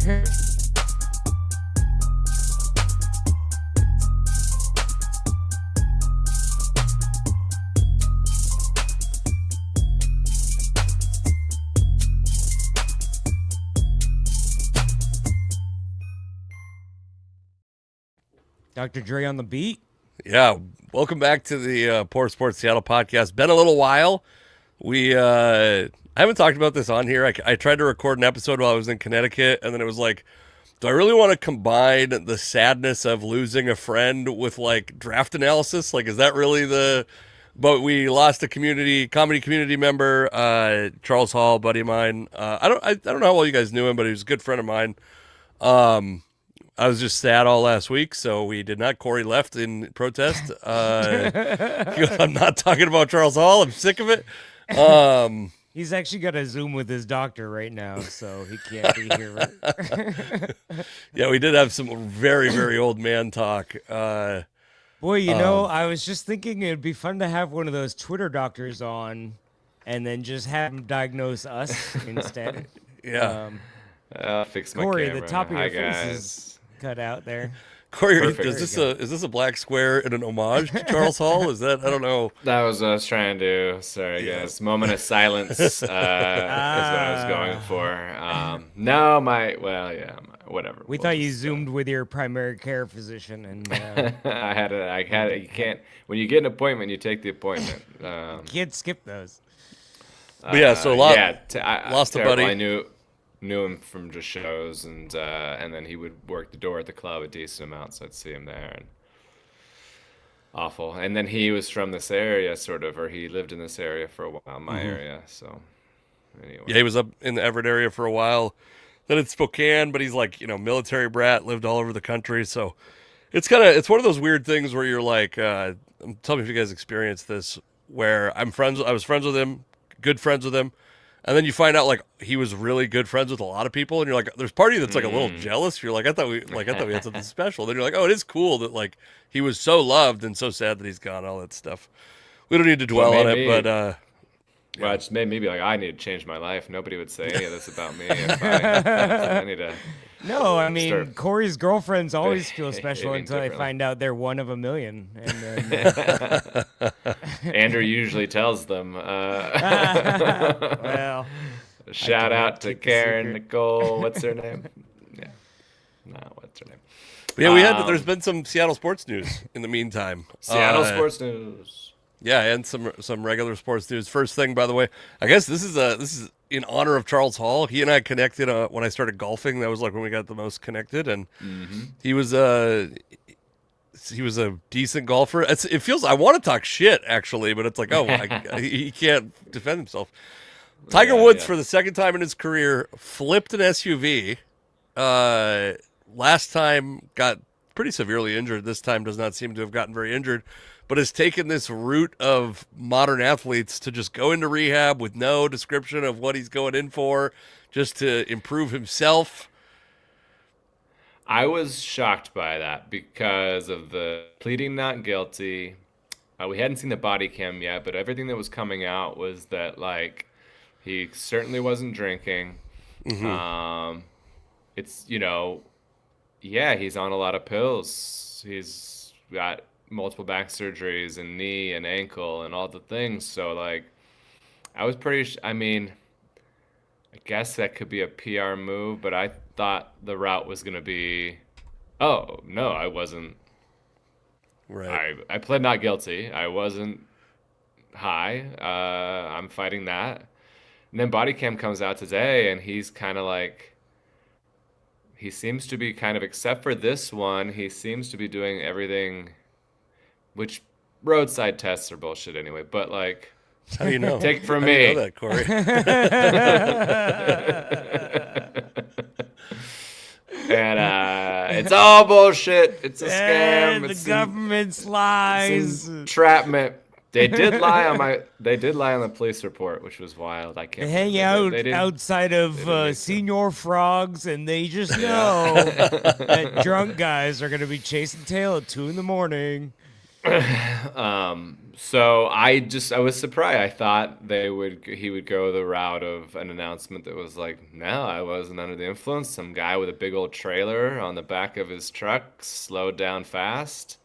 Dr. Dre on the beat. Yeah, welcome back to the Poor Sports Seattle podcast. Been a little while. I haven't talked about this on here. I tried to record an episode while I was in Connecticut, and then it was like, do I really want to combine the sadness of losing a friend with like draft analysis? Like, is that really the? But we lost a comedy community member, Charles Hall, buddy of mine. I don't know how well you guys knew him, but he was a good friend of mine. I was just sad all last week, so we did not. Corey left in protest. He goes, I'm not talking about Charles Hall. I'm sick of it. He's actually got a Zoom with his doctor right now, so he can't be here. Yeah, we did have some very, very old man talk. Boy, you know, I was just thinking it'd be fun to have one of those Twitter doctors on and then just have him diagnose us instead. Yeah. Fix my Corey, camera. the top of your Hi, face guys. is cut out there. Corey, Perfect. is this a black square in an homage to Charles Hall? Is that, I don't know. That was what I was trying to do. Sorry, guys. Moment of silence is what I was going for. Whatever. We thought you Zoomed with your primary care physician, and you can't, when you get an appointment, you take the appointment. can't skip those. But yeah, so lost a terrible. buddy. I knew him from just shows, and then he would work the door at the club a decent amount, so I'd see him there. And awful. And then he was from this area, sort of, or he lived in this area for a while, my area. So anyway, Yeah, he was up in the Everett area for a while. Then in Spokane, but he's like, military brat, lived all over the country. So it's one of those weird things where you're like, tell me if you guys experienced this, where I was friends with him, good friends with him. And then you find out like he was really good friends with a lot of people, and you're like, there's part of you that's like a little jealous. You're like, I thought we had something special. Then you're like, oh, it is cool that like he was so loved and so sad that he's gone. All that stuff. We don't need to dwell on it, but well, it just made me be like, I need to change my life. Nobody would say any of this about me. I need to. No, I mean, Corey's girlfriends always feel special behaving until they differently. find out they're one of a million. And then, Andrew usually tells them. well, Shout I out to keep the Karen, secret. Nicole. What's her name? Yeah. No, what's her name? yeah, there's been some Seattle sports news in the meantime. Seattle sports news. Yeah, and some regular sports news. First thing, by the way, I guess this is in honor of Charles Hall. He and I connected when I started golfing. That was like when we got the most connected, and he was a decent golfer. It feels I want to talk shit actually, but it's like he can't defend himself. Tiger Woods for the second time in his career flipped an SUV. Last time got pretty severely injured. This time does not seem to have gotten very injured, but has taken this route of modern athletes to just go into rehab with no description of what he's going in for, just to improve himself. I was shocked by that because of the pleading not guilty. We hadn't seen the body cam yet, but everything that was coming out was that like he certainly wasn't drinking. It's he's on a lot of pills. He's got multiple back surgeries and knee and ankle and all the things. So like, I was pretty. I mean, I guess that could be a PR move, but I thought the route was gonna be, oh no, I wasn't. Right. I pled not guilty. I wasn't high. I'm fighting that. And then body cam comes out today, and he's kind of like. He seems to be kind of, except for this one, he seems to be doing everything, which roadside tests are bullshit anyway, but like, How do you know? take it from How do you me. know that, Corey? And it's all bullshit. It's a scam. the It's government's lies. entrapment. They did lie on the police report, which was wild. I can't They hang believe out they didn't- outside they didn't of make Senior Frogs, and they just know that drunk guys are going to be chasing tail at 2 a.m. So I was surprised. I thought he would go the route of an announcement that was like, no, I wasn't under the influence. Some guy with a big old trailer on the back of his truck slowed down fast.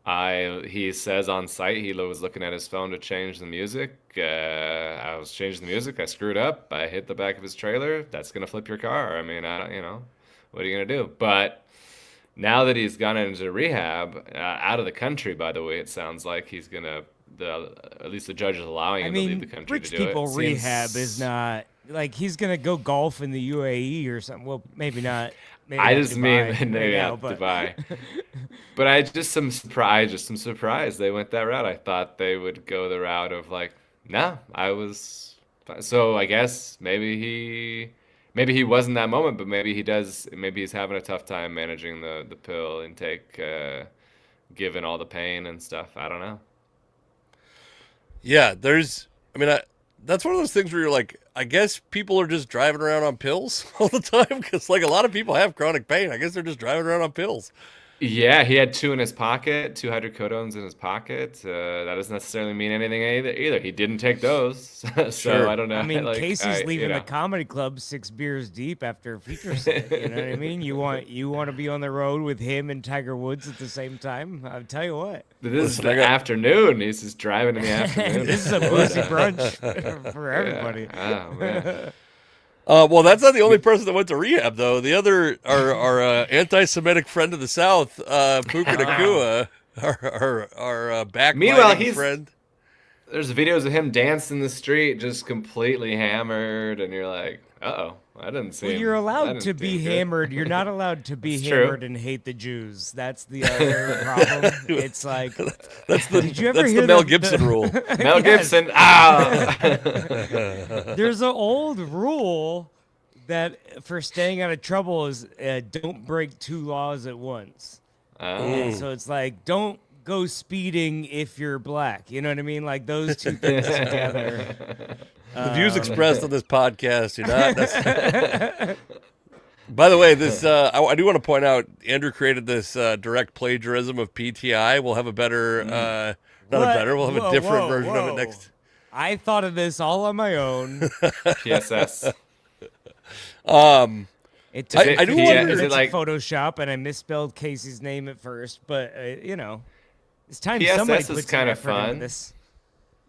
He says on site he was looking at his phone to change the music. I was changing the music. I screwed up. I hit the back of his trailer. That's gonna flip your car. I mean, I don't, what are you gonna do? But now that he's gone into rehab, out of the country, by the way, it sounds like he's gonna. At least the judge is allowing I him to leave the mean, country to rich do it. people rehab is Seems. not like he's gonna go golf in the UAE or something. Well, maybe not. Maybe I not just mean Dubai right maybe now, not but Dubai. But I just am surprised. Just am surprised they went that route. I thought they would go the route of like, no, I was. So I guess maybe he wasn't that moment, but maybe he does. Maybe he's having a tough time managing the pill intake, given all the pain and stuff. I don't know. Yeah, I mean, that's one of those things where you're like, I guess people are just driving around on pills all the time because, like, a lot of people have chronic pain. I guess they're just driving around on pills. Yeah, he had two in his pocket, two hydrocodones in his pocket. That doesn't necessarily mean anything either. He didn't take those, so Sure. I don't know. I mean, Like, Casey's you leaving the know, comedy club 6 beers deep after a feature set. You know what I mean? You want to be on the road with him and Tiger Woods at the same time? I'll tell you what. this is Listen, the afternoon. He's just driving in the afternoon. This is a boozy brunch for everybody. Yeah. Oh man. Well, that's not the only person that went to rehab, though. The other, our anti-Semitic friend of the South, Puka Nakua, our Meanwhile, backbiting friend. there's videos of him dancing in the street, just completely hammered, and you're like, uh-oh, I didn't see Well, him. you're I allowed didn't to be seem good. hammered. You're not allowed to be It's true. hammered and hate the Jews. That's the other problem. It's like, That's the did you ever that's hear the Mel the- Gibson rule. Mel Yes. Gibson. Ah. There's an old rule that for staying out of trouble is don't break two laws at once. And so it's like, don't go speeding if you're black. You know what I mean? Like those two things together. The views expressed on this podcast do not necessarily. By the way, this I do want to point out, Andrew created this direct plagiarism of PTI. We'll have a better, not a What? better, we'll have a Whoa, different whoa, version of it whoa. next. I thought of this all on my own. PSS. It took I do me wonder- 10 is it minutes like- of Photoshop, and I misspelled Casey's name at first. But it's time PSS somebody is puts some kinda effort into fun. this.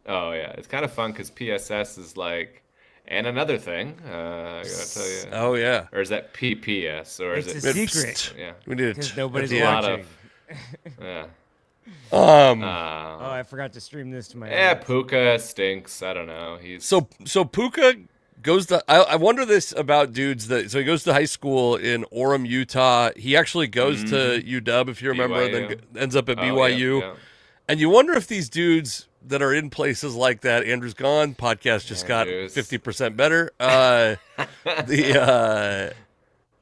Oh yeah, it's kind of fun because PSS is like, and another thing. I gotta tell you. Oh yeah, Or is that PPS? Or is It's it? a secret. Yeah. we need Because it. nobody's a lot watching. of. Yeah. Oh, I forgot to stream this to my. Yeah, audience. Puka stinks. I don't know. He's So Puka goes to. I wonder this about dudes that. So he goes to high school in Orem, Utah. He actually goes to UW, if you remember, and then BYU. ends up at Oh, yeah, BYU. yeah. And you wonder if these dudes that are in places like that, Andrew's gone, podcast just got Andrews. 50% better.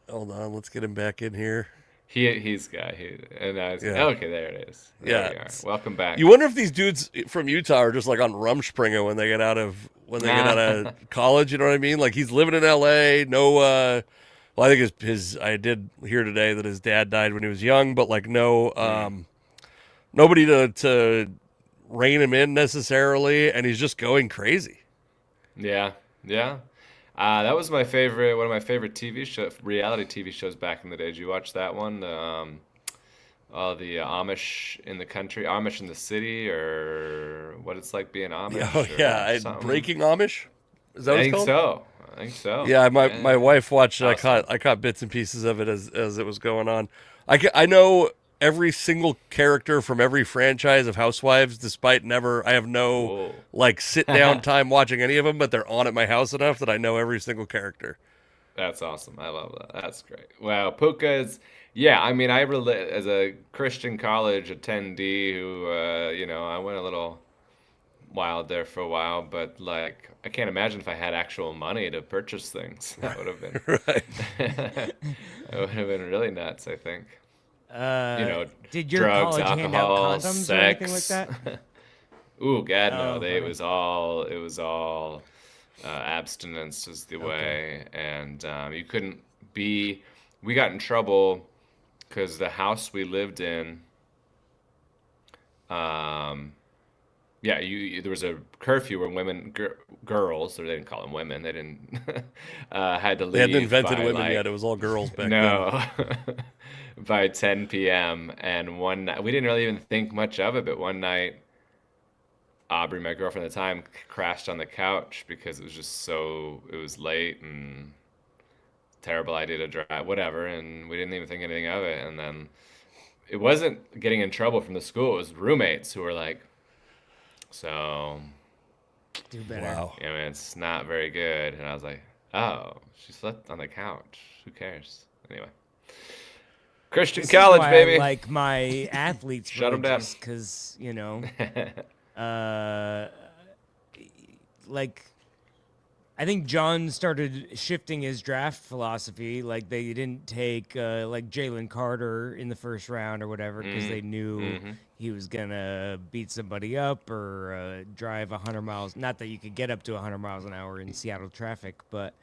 Hold on, let's get him back in here. He's got and I was Yeah. okay. There it is. There Yeah, we are. it's- Welcome back. You wonder if these dudes from Utah are just like on Rumspringa when they get out of college. You know what I mean? Like he's living in LA. No, well, I think his. I did hear today that his dad died when he was young, but like no, nobody to rein him in necessarily, and he's just going crazy. Yeah, yeah. That was my favorite. One of my favorite reality TV shows back in the day. Did you watch that one? The Amish in the country, Amish in the city, or what it's like being Amish. Oh or yeah, something. Breaking Amish. Is that what I it's think called? so. I think so. Yeah, my wife watched it. Awesome. I caught bits and pieces of it as it was going on. I know every single character from every franchise of Housewives, despite I have no Whoa. like sit down time watching any of them, but they're on at my house enough that I know every single character. That's awesome. I love that. That's great. Wow, Puka is. Yeah, I mean, I relate as a Christian college attendee who, I went a little wild there for a while, but like, I can't imagine if I had actual money to purchase things. That would have been. Right. It would have been really nuts, I think. Did your drugs, college hand out alcohol, condoms sex. or anything like that? Ooh, God, no. Oh, It funny. was all abstinence was the way, and you couldn't be. We got in trouble because the house we lived in, Yeah, there was a curfew where girls, or they didn't call them women, they didn't had to leave. They hadn't invented by, women like, yet. It was all girls back then. no, by 10 p.m. And one night, we didn't really even think much of it, but one night, Aubrey, my girlfriend at the time, crashed on the couch because it was late and terrible idea to drive, whatever, and we didn't even think anything of it. And then it wasn't getting in trouble from the school; it was roommates who were like, "So, Do better. Wow. I mean, it's not very good." And I was like, "Oh, she slept on the couch. Who cares?" Anyway, Christian This college, is why baby. I like my athletes Shut 'em down. because like I think John started shifting his draft philosophy. Like they didn't take like Jalen Carter in the first round or whatever because they knew he was gonna beat somebody up or drive 100 miles. Not that you could get up to 100 miles an hour in Seattle traffic, but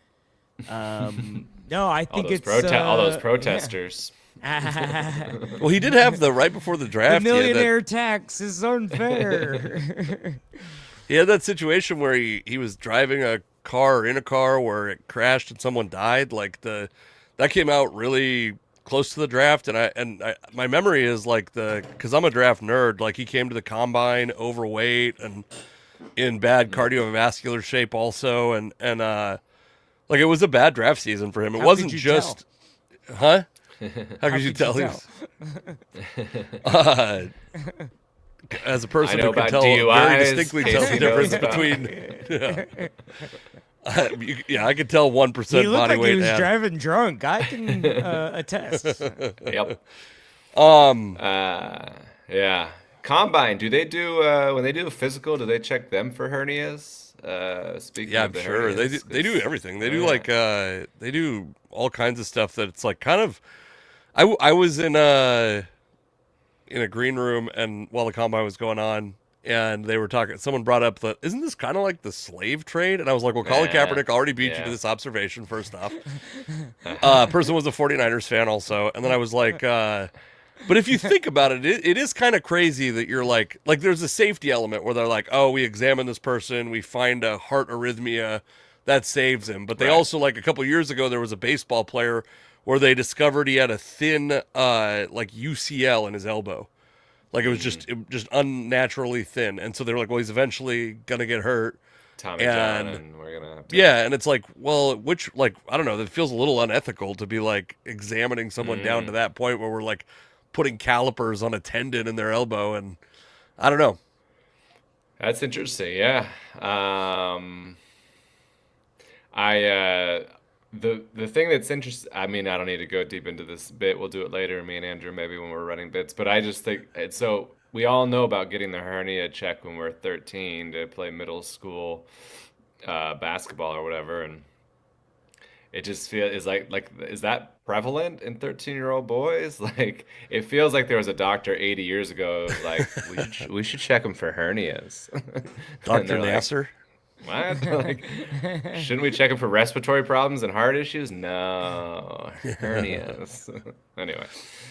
no, I think it's all those protesters. Well, he did have right before the The draft. millionaire tax is unfair. He had that situation where he was driving a car in a car where it crashed and someone died. Like that came out really close to the draft, and my memory is like because I'm a draft nerd. Like he came to the combine overweight and in bad cardiovascular shape also, and like it was a bad draft season for him. It How wasn't could you just, tell? huh? How could you could you tell? tell? As a person I know who can about tell very DUIs, distinctly tell the Casey difference knows between. Yeah, I could tell 1% He looked body like weight. he was and- driving drunk. I can attest. Yep. Um, Yeah. Combine. Do they do when they do a physical? Do they check them for hernias? Speaking yeah, of I'm the sure they hernias, do. They do 'cause- everything. They Oh, do yeah. like they do all kinds of stuff that it's like kind of. I was in a green room and while the combine was going on. And they were talking. Someone brought up that isn't this kind of like the slave trade? And I was like, well, Colin Yeah, Kaepernick already beat you yeah. to this observation. First off, person was a 49ers fan also, and then I was like, but if you think about it, it is kind of crazy that you're like there's a safety element where they're like, oh, we examine this person, we find a heart arrhythmia that saves him. But they Right. also like a couple years ago there was a baseball player where they discovered he had a thin like UCL in his elbow. Like it was just unnaturally thin, and so they were like, "Well, he's eventually gonna get hurt." Tommy and- John, and we're gonna have to. Yeah, and it's like, well, I don't know. That feels a little unethical to be like examining someone down to that point where we're like putting calipers on a tendon in their elbow, and I don't know. That's interesting. Yeah. The thing that's interesting, I mean, I don't need to go deep into this bit. We'll do it later, me and Andrew, maybe when we're running bits. But I just think it's so we all know about getting the hernia checked when we're 13 to play middle school basketball or whatever, and it just feels is that prevalent in 13-year-old boys? Like it feels like there was a doctor 80 years ago who was like we should check him for hernias. And Dr. they're like, Nasser. what? Like, shouldn't we check him for respiratory problems and heart issues? No, hernias. Anyway.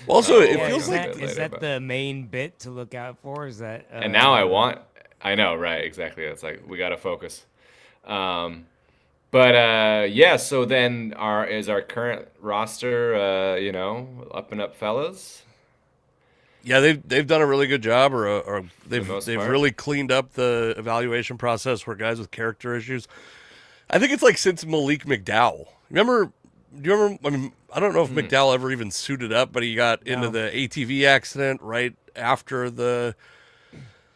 Well, also, it Yeah, feels is like that, is that the main bit to look out for? Is that? And now I know, right? Exactly. It's like we got to focus. Yeah. So then, is our current roster, up and up fellas? Yeah, they've done a really good job, or they've most they've part. really cleaned up the evaluation process for guys with character issues. I think it's like since Malik McDowell. Do you remember? I mean, I don't know if McDowell ever even suited up, but he got into the ATV accident right after the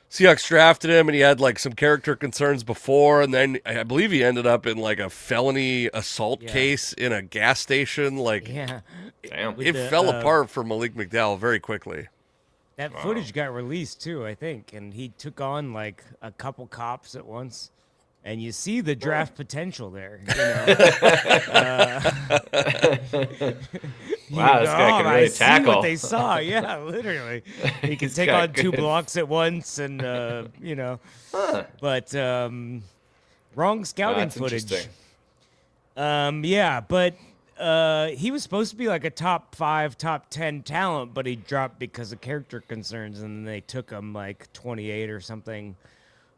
Seahawks drafted him, and he had like some character concerns before, and then I believe he ended up in like a felony assault case in a gas station. Like Yeah, Damn. it the, fell apart for Malik McDowell very quickly. that footage got released too, I think, and he took on like a couple cops at once, and you see the draft potential there. Wow, this guy can I really see tackle. what they saw. Yeah, literally, he can He's take got on two good- blocks at once, and but wrong scouting That's footage. interesting. Yeah, but he was supposed to be like a top 5, top 10 talent, but he dropped because of character concerns, and they took him like 28 or something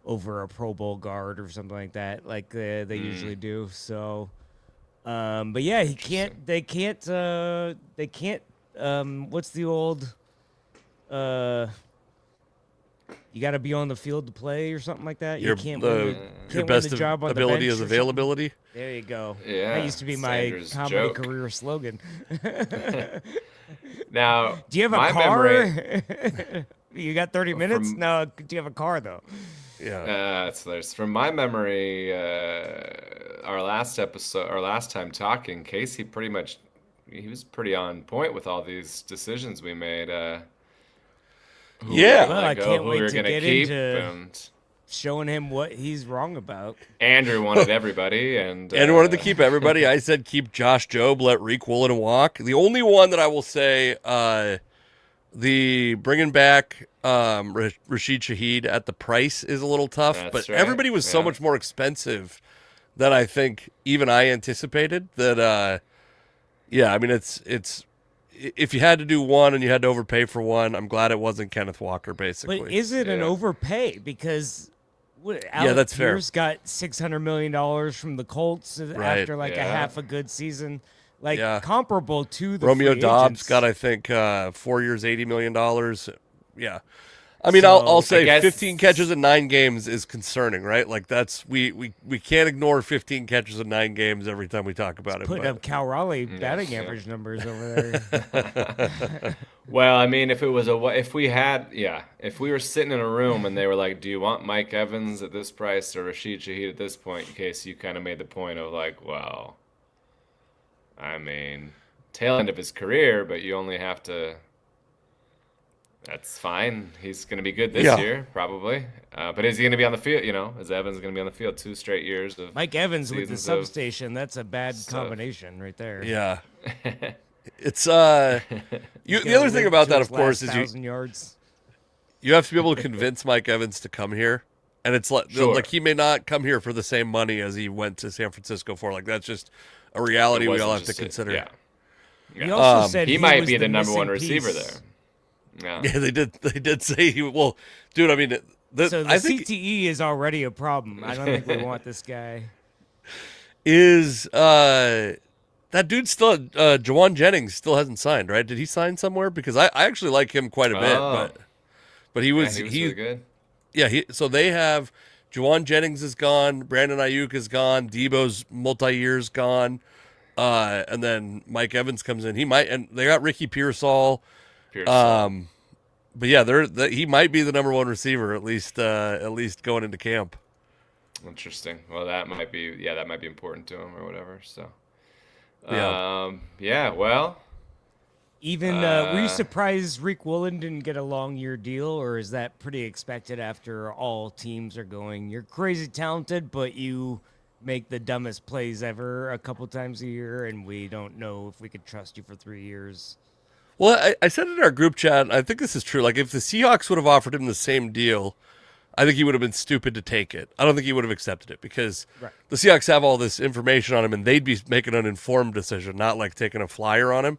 over a Pro Bowl guard or something like that, like they usually do. So, but yeah, he can't. They can't. They can't. What's the old? You got to be on the field to play or something like that. You can't win your can't best win the job on ability the bench is or something. availability. There you go. Yeah, That used to be Sanders' my comedy joke. career slogan. Now, Do you have a my car? memory, You got 30 minutes? From- No, do you have a car though? Yeah. there's from my memory, our last episode, our last time talking, Casey he was pretty on point with all these decisions we made. Who we were Yeah. gonna Well, let I go, can't who wait we were to gonna get keep, into- and Showing him what he's wrong about. Andrew wanted everybody, and Wanted to keep everybody. I said keep Josh Jobe, let Reek Woolen walk. The only one that I will say, the bringing back Rashid Shaheed at the price is a little tough, That's but right, everybody was so yeah. much more expensive than I think even I anticipated. That yeah, I mean it's if you had to do one and you had to overpay for one, I'm glad it wasn't Kenneth Walker. Basically, But is it an Yeah. overpay? Because Alec that's fair. Pierce got $600 million from the Colts Right. after like a Yeah. half a good season. Like Yeah. comparable to the Romeo free Dobbs agents. got, I think, 4 years, $80 million. Yeah. I mean, So, I'll say I guess- 15 catches in 9 games is concerning, right? Like that's we can't ignore 15 catches in 9 games every time we talk about it. putting but- up Cal Raleigh batting yeah. average numbers over there. well, I mean, if we were sitting in a room and they were like, "Do you want Mike Evans at this price or Rashid Shaheed at this point?" In case you kind of made the point of like, well, I mean, tail end of his career, but you only have to. That's fine. He's going to be good this Yeah. year, probably. But is he going to be on the field? Is Evans going to be on the field 2 straight years of Mike Evans with the seasons of substation, that's a bad stuff. combination right there. Yeah. It's He's the gonna other thing live about to that, his of course, last is 1,000 yards. you have to be able to convince Mike Evans to come here. And it's like, Sure. like he may not come here for the same money as he went to San Francisco for. Like that's just a reality It we wasn't all have to just consider. Yeah. He also Um, said He might was be the number one missing receiver piece. there. Yeah. Yeah, they did say he. Well, dude, I mean, So the I think CTE is already a problem. I don't think we want this guy. is that dude still Jawan Jennings still hasn't signed, right? Did he sign somewhere? Because I actually like him quite a bit, Oh. but he Yeah, was he was really good. yeah, so they have Jawan Jennings is gone, Brandon Ayuk is gone, Debo's multi-year's gone. And then Mike Evans comes in. He might, and they got Ricky Pearsall. Pearson. But yeah, he might be the number one receiver at least going into camp. Interesting. Well, that might be important to him or whatever. So, Yeah. yeah. Well, Even were you surprised Reek Woolen didn't get a long year deal, or is that pretty expected after all teams are going? You're crazy talented, but you make the dumbest plays ever a couple times a year, and we don't know if we could trust you for 3 years. Well, I said in our group chat, and I think this is true. Like, if the Seahawks would have offered him the same deal, I think he would have been stupid to take it. I don't think he would have accepted it because Right. the Seahawks have all this information on him, and they'd be making an informed decision, not like taking a flyer on him.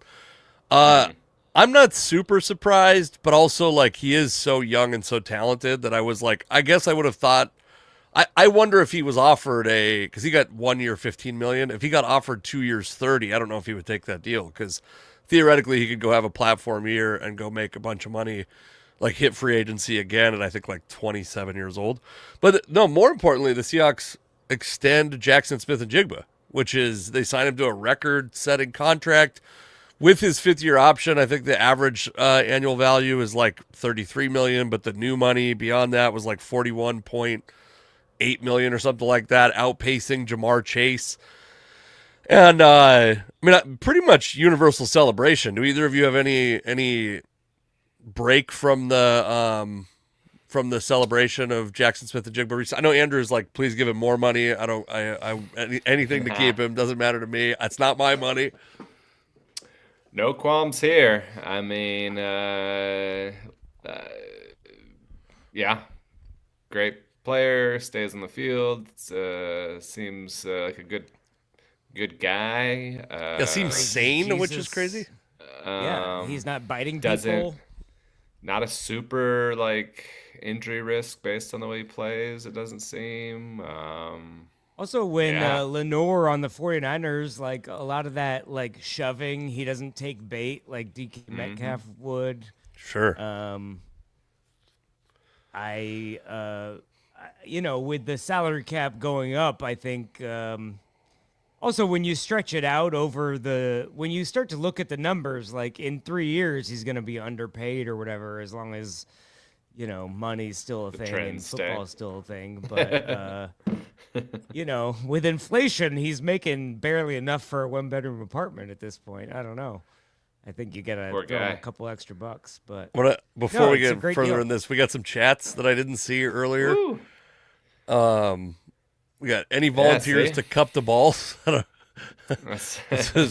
I'm not super surprised, but also like he is so young and so talented that I was like, I guess I would have thought. I wonder if he was offered because he got 1 year, $15 million. If he got offered 2 years, 30, I don't know if he would take that deal because theoretically he could go have a platform year and go make a bunch of money, like hit free agency again. And I think like 27 years old. But no, more importantly, the Seahawks extend Jackson Smith and Jigba, which is they sign him to a record-setting contract with his 5th-year option. I think the average annual value is like $33 million, but the new money beyond that was like $41.8 million or something like that, outpacing Jamar Chase. And I mean, pretty much universal celebration. Do either of you have any break from the celebration of Jackson Smith and Jigba? I know Andrew's like, please give him more money. Anything to keep him doesn't matter to me. It's not my money. no qualms here. I mean, yeah, great player, stays on the field. Seems like a good guy. Yeah, seems sane, which is Jesus. crazy. Yeah, he's not biting Doesn't people. not a super like injury risk based on the way he plays. It doesn't seem. Also, when Yeah. Lenore on the 49ers, like a lot of that like shoving, he doesn't take bait like DK Metcalf would. Sure. With the salary cap going up, I think also when you stretch it out when you start to look at the numbers, like in 3 years, he's going to be underpaid or whatever, as long as, money's still a thing and trends stay. football's still a thing. But, with inflation, he's making barely enough for a 1-bedroom apartment at this point. I don't know. I think you got to Poor throw him guy. a couple extra bucks, but Before we it's a get great further deal. in this, we got some chats that I didn't see earlier. Woo. We got any volunteers see? to cup the balls? I That's-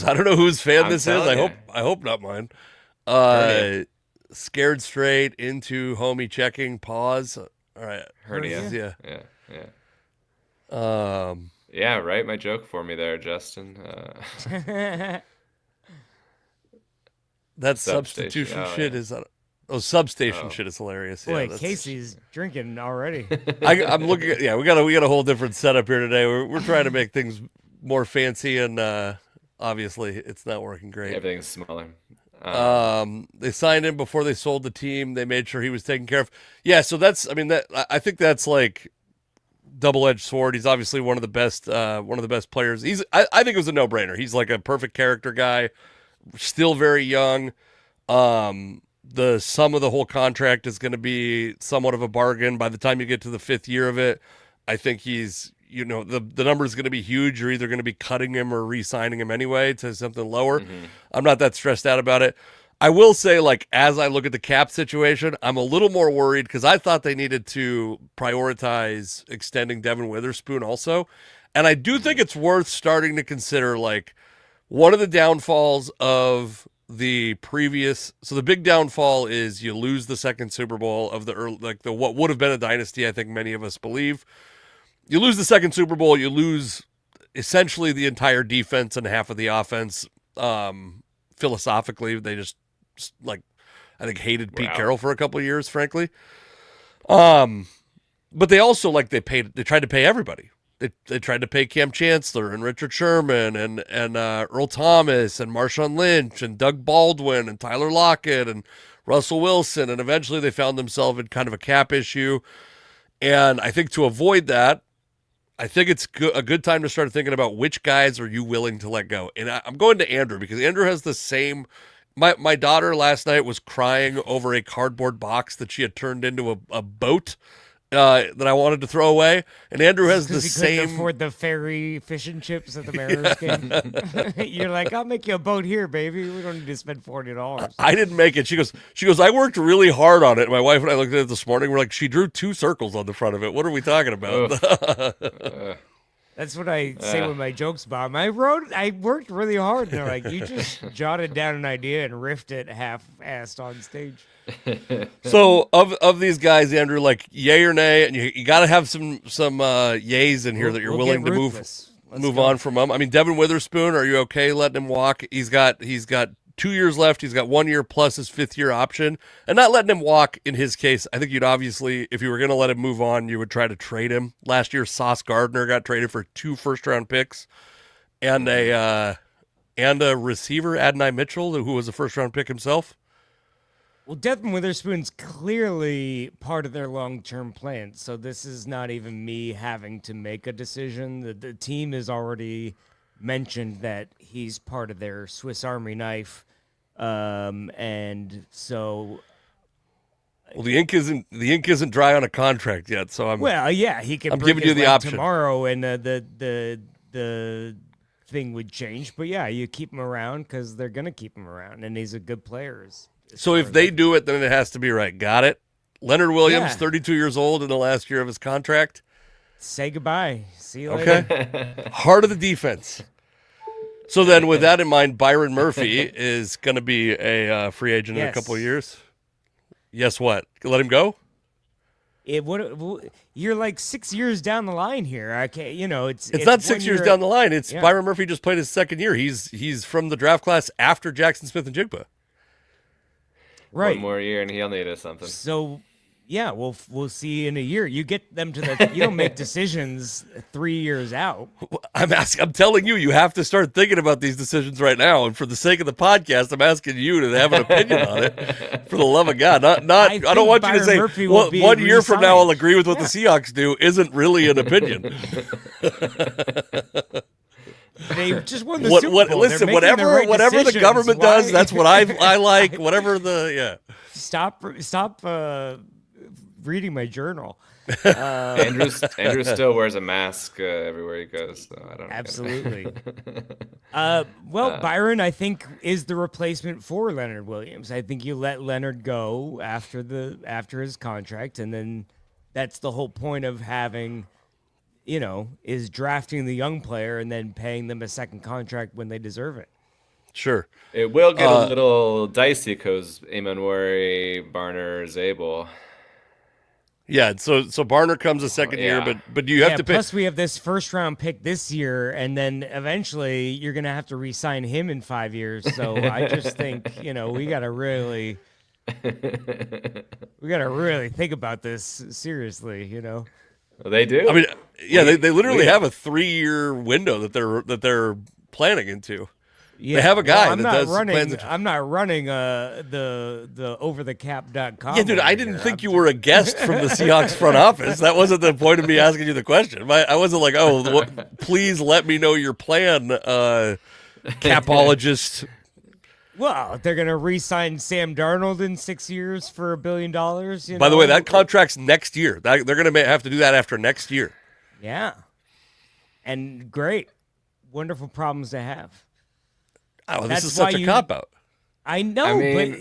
don't know whose fan I'm this is. telling I hope not mine. Hernia. Scared straight into homie checking. Pause. All right. Hernia. Yeah. Yeah. Yeah. Write my joke for me there, Justin. That Substation. substitution Oh, shit yeah. is. Substation Oh. shit is hilarious. boy, Yeah, that's- Casey's drinking already. I'm looking at. Yeah, we got a whole different setup here today. We're trying to make things more fancy, and obviously it's not working great. Everything's smaller. They signed him before they sold the team. They made sure he was taken care of. Yeah, so I think that's like double-edged sword. He's obviously one of the best players. I think it was a no-brainer. He's like a perfect character guy, still very young. The sum of the whole contract is going to be somewhat of a bargain by the time you get to the 5th year of it. I think he's, the number is going to be huge. You're either going to be cutting him or re-signing him anyway to something lower. I'm not that stressed out about it. I will say, like, as I look at the cap situation, I'm a little more worried because I thought they needed to prioritize extending Devin Witherspoon also. And I do think it's worth starting to consider, like, one of the downfalls of the previous, so the big downfall is you lose the second Super Bowl of what would have been a dynasty. I think many of us believe you lose the second Super Bowl, you lose essentially the entire defense and half of the offense. Philosophically, they just like, I think hated Pete Carroll for a couple of years, frankly. But they also they tried to pay everybody. They tried to pay Cam Chancellor and Richard Sherman and Earl Thomas and Marshawn Lynch and Doug Baldwin and Tyler Lockett and Russell Wilson. And eventually they found themselves in kind of a cap issue. And I think to avoid that, I think it's a good time to start thinking about which guys are you willing to let go. And I'm going to Andrew because Andrew has the same. My daughter last night was crying over a cardboard box that she had turned into a boat. That I wanted to throw away, and Andrew has the same. Couldn't afford the ferry fish and chips at the Mariners game. You're like, I'll make you a boat here, baby. We don't need to spend $40. I didn't make it. She goes. I worked really hard on it. My wife and I looked at it this morning. We're like, she drew 2 circles on the front of it. What are we talking about? That's what I say when my jokes bomb. I worked really hard. And they're like, you just jotted down an idea and riffed it half-assed on stage. So of these guys, Andrew, like yay or nay, and you got to have some yays in here that you're willing to move on from them. I mean, Devin Witherspoon, are you okay letting him walk? He's got 2 years left. He's got 1 year plus his 5th year option, and not letting him walk. In his case, I think you'd obviously, if you were going to let him move on, you would try to trade him. Last year, Sauce Gardner got traded for 2 first-round picks and a receiver, Adonai Mitchell, who was a first-round pick himself. Well, Devin Witherspoon's clearly part of their long-term plan, so this is not even me having to make a decision. The team has already mentioned that he's part of their Swiss Army knife, and so. Well, the ink isn't dry on a contract yet, so he can. I'm bring giving you his the leg option tomorrow, and the thing would change. But yeah, you keep him around because they're gonna keep him around, and he's a good player. So if they do it, then it has to be right. Got it? Leonard Williams, 32 years old in the last year of his contract. Say goodbye. See you later. Okay. Heart of the defense. So then with that in mind, Byron Murphy is going to be a free agent in a couple of years. Yes, what? Let him go? you're like 6 years down the line here. I can't, It's not 6 years down the line. It's Yeah. Byron Murphy just played his second year. He's from the draft class after Jackson Smith and Jigba. right. One more year and he'll need us something. So, yeah, we'll see in a year. You get them to the. You don't make decisions 3 years out. I'm telling you, you have to start thinking about these decisions right now. And for the sake of the podcast, I'm asking you to have an opinion on it. For the love of God, not. I don't want you to Byron say Murphy will be 1 year from now I'll re-signed. agree with what the Seahawks do. Isn't really an opinion. They just won the Super Bowl. Listen, They're making the right whatever the decisions. government Why- does, that's what I like. Whatever Stop reading my journal. Andrew still wears a mask everywhere he goes. So I don't know. Absolutely. Byron, I think, is the replacement for Leonard Williams. I think you let Leonard go after his contract, and then that's the whole point of having, is drafting the young player and then paying them a second contract when they deserve it. Sure. It will get a little dicey because Emanwari, Barner, Zabel. Yeah, so Barner comes a second year, but you have to pay. Plus, we have this first round pick this year, and then eventually you're going to have to re-sign him in 5 years. So I just think we got to really think about this seriously. Well, they do. I mean, yeah, they literally have a 3-year window that they're planning into. Yeah. They have a guy I'm that not does running. plans. I'm not running the overthecap.com. Yeah, dude, I over didn't here. think you were a guest from the Seahawks front office. That wasn't the point of me asking you the question. I wasn't like, please let me know your plan, capologist. Well, if they're going to re-sign Sam Darnold in 6 years for $1 billion. By the way, that contract's next year. They're going to have to do that after next year. Yeah. And great. Wonderful problems to have. Oh, this That's is such why a cop-out. I know, I mean- but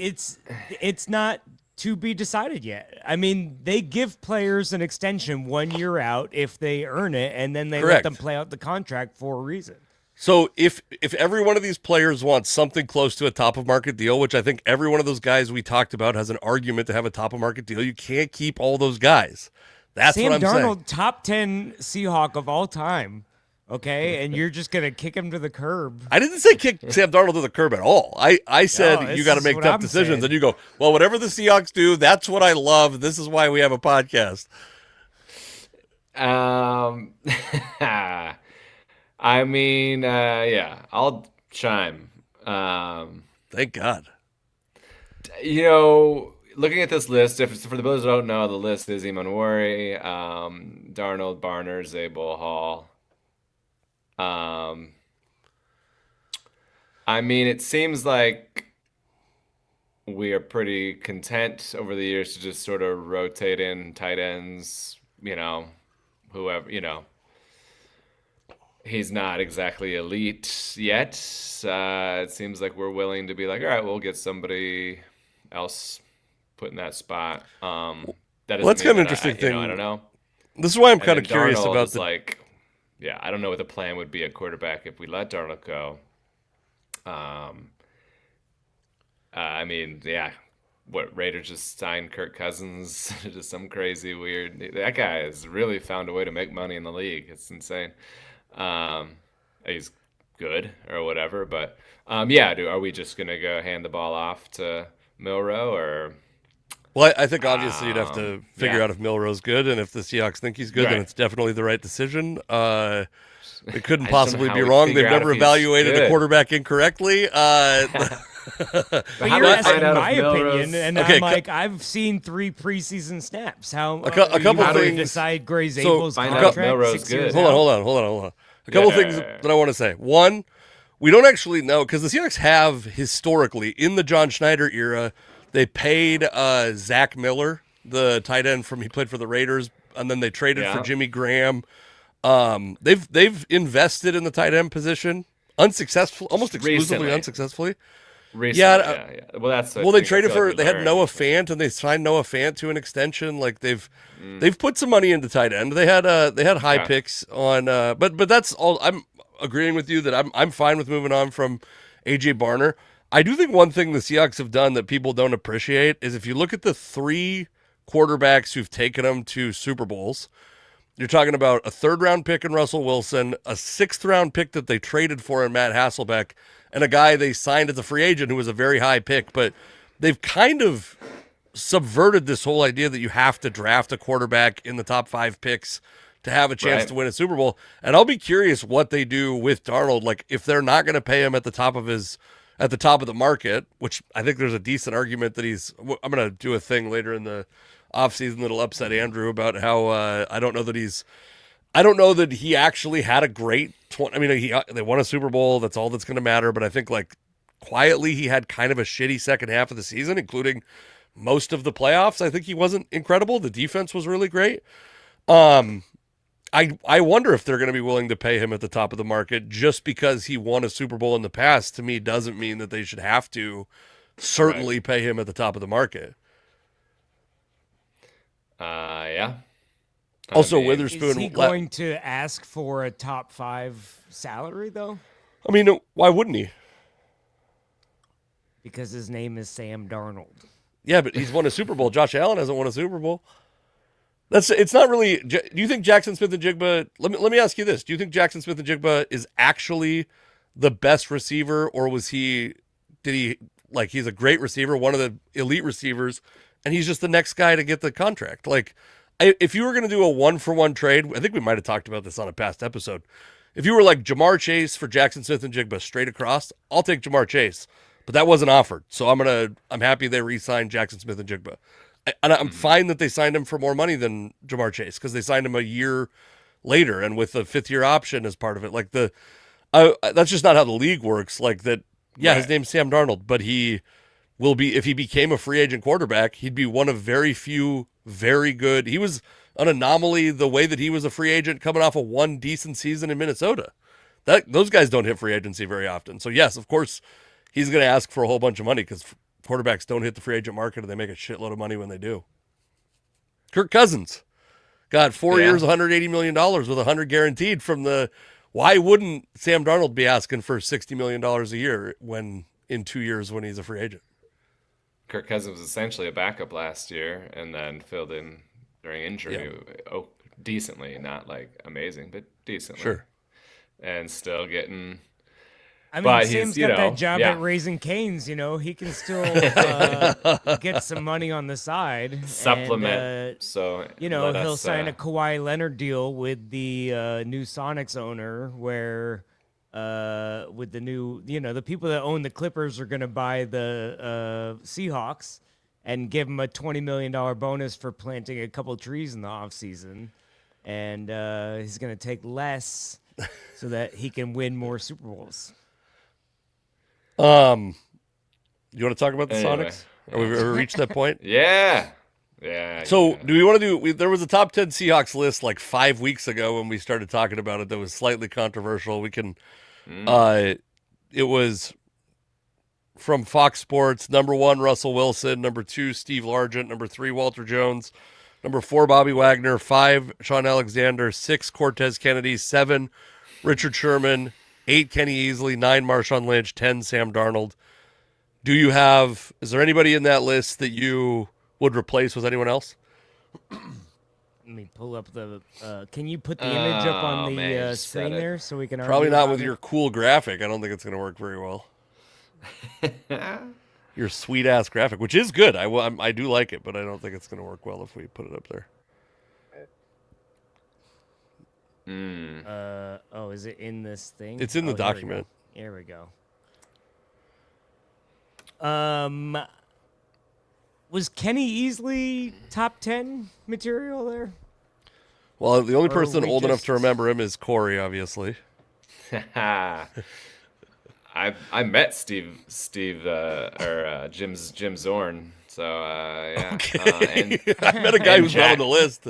it's not to be decided yet. I mean, they give players an extension 1 year out if they earn it, and then they Correct. let them play out the contract for a reason. So if every one of these players wants something close to a top-of-market deal, which I think every one of those guys we talked about has an argument to have a top-of-market deal, you can't keep all those guys. That's Sam what I'm Darnold, saying. top 10 Seahawk of all time, okay? And you're just going to kick him to the curb. I didn't say kick Sam Darnold to the curb at all. I said No, you this got to is make what tough I'm decisions, saying. and you go, well, whatever the Seahawks do, that's what I love. This is why we have a podcast. I mean, yeah, I'll chime. Thank God. Looking at this list, for the those who don't know, the list is Emanwari, Darnold, Barner, Zabel, Hall. I mean, it seems like we are pretty content over the years to just sort of rotate in tight ends, whoever, he's not exactly elite yet. It seems like we're willing to be like, all right, we'll get somebody else put in that spot. That doesn't Well, that's mean kind of that interesting thing. I don't know. This is why I'm And kind of then curious Darnold about is the. I don't know what the plan would be at quarterback if we let Darnold go. I mean, yeah, what Raiders just signed Kirk Cousins, just some crazy weird. That guy has really found a way to make money in the league. It's insane. He's good or whatever, but yeah, are we just gonna go hand the ball off to Milroe or? Well, I think obviously you'd have to figure yeah. out if Milroe's good, and if the Seahawks think he's good, then Right. it's definitely the right decision. It couldn't I just don't know possibly how be we wrong. figure They've out never if he's evaluated a good. quarterback incorrectly. But how you're do I asking find out if my Milroe's- opinion, and Okay, I'm like, I've seen 3 preseason snaps. How A couple how do we things- decide Gray So- Zabel's Find out if contract Milroe's 6 years good. out? Hold on. A couple Yeah. things that I want to say. One, we don't actually know because the Seahawks have historically in the John Schneider era, they paid Zach Miller, the tight end he played for the Raiders, and then they traded for Yeah. Jimmy Graham. They've invested in the tight end position, almost exclusively Recently. unsuccessfully. Recently, Yeah, yeah. Well, that's. Well, they traded they had Noah Fant, and they signed Noah Fant to an extension. Like they've put some money into tight end. They had high Yeah. picks on, but that's all. I'm agreeing with you that I'm fine with moving on from AJ Barner. I do think one thing the Seahawks have done that people don't appreciate is if you look at the 3 quarterbacks who've taken them to Super Bowls. You're talking about a 3rd-round pick in Russell Wilson, a 6th-round pick that they traded for in Matt Hasselbeck, and a guy they signed as a free agent who was a very high pick. But they've kind of subverted this whole idea that you have to draft a quarterback in the top 5 picks to have a chance to win a Super Bowl. And I'll be curious what they do with Darnold. Like, if they're not going to pay him at the top of the market, which I think there's a decent argument that I'm going to do a thing later in the offseason that'll upset Andrew about how I don't know that he actually had a great they won a Super Bowl. That's all that's going to matter. But I think, like, quietly he had kind of a shitty second half of the season, including most of the playoffs. I think he wasn't incredible. The defense was really great. I wonder if they're going to be willing to pay him at the top of the market just because he won a Super Bowl in the past. To me, doesn't mean that they should have to certainly pay him at the top of the market. Yeah. Also, Witherspoon. Is he going to ask for a top 5 salary, though? I mean, why wouldn't he? Because his name is Sam Darnold. Yeah, but he's won a Super Bowl. Josh Allen hasn't won a Super Bowl. It's not really. Do you think Jackson Smith-Njigba? Let me ask you this: do you think Jackson Smith-Njigba is actually the best receiver, or he's a great receiver, one of the elite receivers, and he's just the next guy to get the contract? Like, if you were going to do a 1-for-1 trade, I think we might have talked about this on a past episode. If you were like Jamar Chase for Jackson Smith-Njigba straight across, I'll take Jamar Chase, but that wasn't offered, so I'm happy they re-signed Jackson Smith-Njigba. And I'm fine that they signed him for more money than Jamar Chase because they signed him a year later and with a 5th-year option as part of it. Like, that's just not how the league works. Like that, yeah, His name's Sam Darnold, but he will be, if he became a free agent quarterback, he'd be one of very few very good. He was an anomaly the way that he was a free agent coming off of one decent season in Minnesota. Those guys don't hit free agency very often. So yes, of course, he's going to ask for a whole bunch of money because quarterbacks don't hit the free agent market and they make a shitload of money when they do. Kirk Cousins got 4 years, $180 million with $100 guaranteed from the. Why wouldn't Sam Darnold be asking for $60 million a year when in 2 years when he's a free agent? Kirk Cousins was essentially a backup last year and then filled in during injury. Yeah. Decently, not like amazing, but decently. Sure. And still getting. I mean, Sam's got that job at Raising Cane's. He can still get some money on the side. Supplement. And, he'll sign a Kawhi Leonard deal with the new Sonics owner where with the new, the people that own the Clippers are going to buy the Seahawks and give him a $20 million bonus for planting a couple trees in the offseason. And he's going to take less so that he can win more Super Bowls. You want to talk about the Sonics? Have we ever reached that point? Yeah. So do we want to there was a top 10 Seahawks list like 5 weeks ago when we started talking about it that was slightly controversial. We can, it was from Fox Sports, number 1, Russell Wilson, number 2, Steve Largent, number 3, Walter Jones, number 4, Bobby Wagner, 5, Sean Alexander, 6, Cortez Kennedy, 7, Richard Sherman, 8, Kenny Easley, 9, Marshawn Lynch, 10, Sam Darnold. Is there anybody in that list that you would replace with anyone else? Let me pull up the, can you put the image up on the screen there so we can Probably not with your cool graphic. I don't think it's going to work very well. Your sweet-ass graphic, which is good. I do like it, but I don't think it's going to work well if we put it up there. Is it in this thing? It's in the document. Here we go. Was Kenny Easley top 10 material there? Well, the only person old enough to remember him is Corey, obviously. I met Jim Zorn. So yeah. Okay. I met a guy who's not on the list.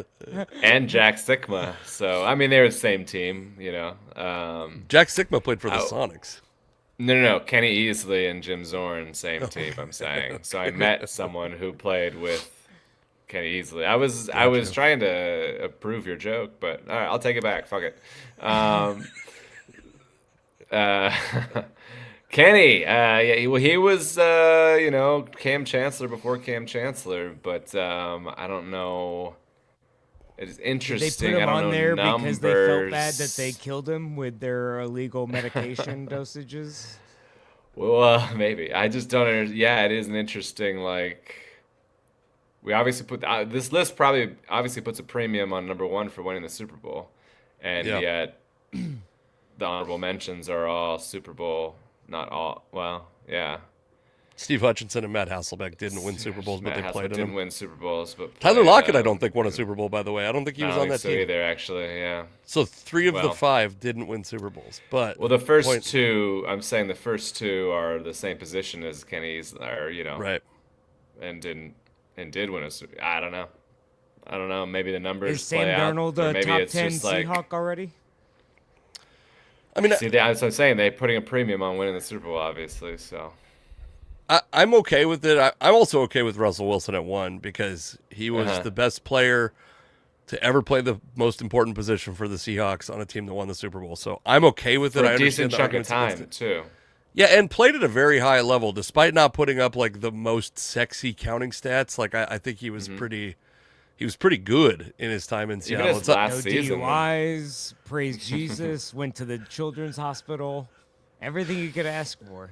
And Jack Sikma. So I mean, they're the same team, Jack Sikma played for the Sonics. No. Kenny Easley and Jim Zorn, same team. I'm saying. So I met someone who played with Kenny Easley. I was trying to approve your joke, but all right, I'll take it back. Fuck it. Kenny, yeah, he was, Cam Chancellor before Cam Chancellor, but I don't know. It's Did they put interesting. I him don't on know there because they felt bad that they numbers. killed him with their illegal medication dosages? Well, maybe. I just don't. Yeah, it is an interesting like. We obviously put this list probably obviously puts a premium on number one for winning the Super Bowl, and Yeah. yet the honorable mentions are all Super Bowl. Not all. Well, yeah. Steve Hutchinson and Matt Hasselbeck didn't win Super Bowls, but Matt they Hasselbeck played in them. didn't win Super Bowls, but Tyler played. Lockett, I don't think, won a Super Bowl, by the way. I don't think he I was don't on think that so team. either. Actually, yeah. So 3 of the Well, 5 didn't win Super Bowls. But well, the first point, two. I'm saying the first two are the same position as Kenny's, or right. and did win a. I don't know. I don't know. Maybe the numbers Is Sam play out, Darnold or a maybe top it's 10 just like. Seahawk already? I mean, See, that's what I'm saying. They're putting a premium on winning the Super Bowl, obviously. So I'm okay with it. I'm also okay with Russell Wilson at 1 because he was the best player to ever play the most important position for the Seahawks on a team that won the Super Bowl. So I'm okay with for it. I a decent understand the chunk of arguments against time it. too. Yeah, and played at a very high level despite not putting up like the most sexy counting stats. Like I think he was pretty good in his time in Even Seattle. his last No season. DUIs, praised Jesus, went to the children's hospital. Everything you could ask for.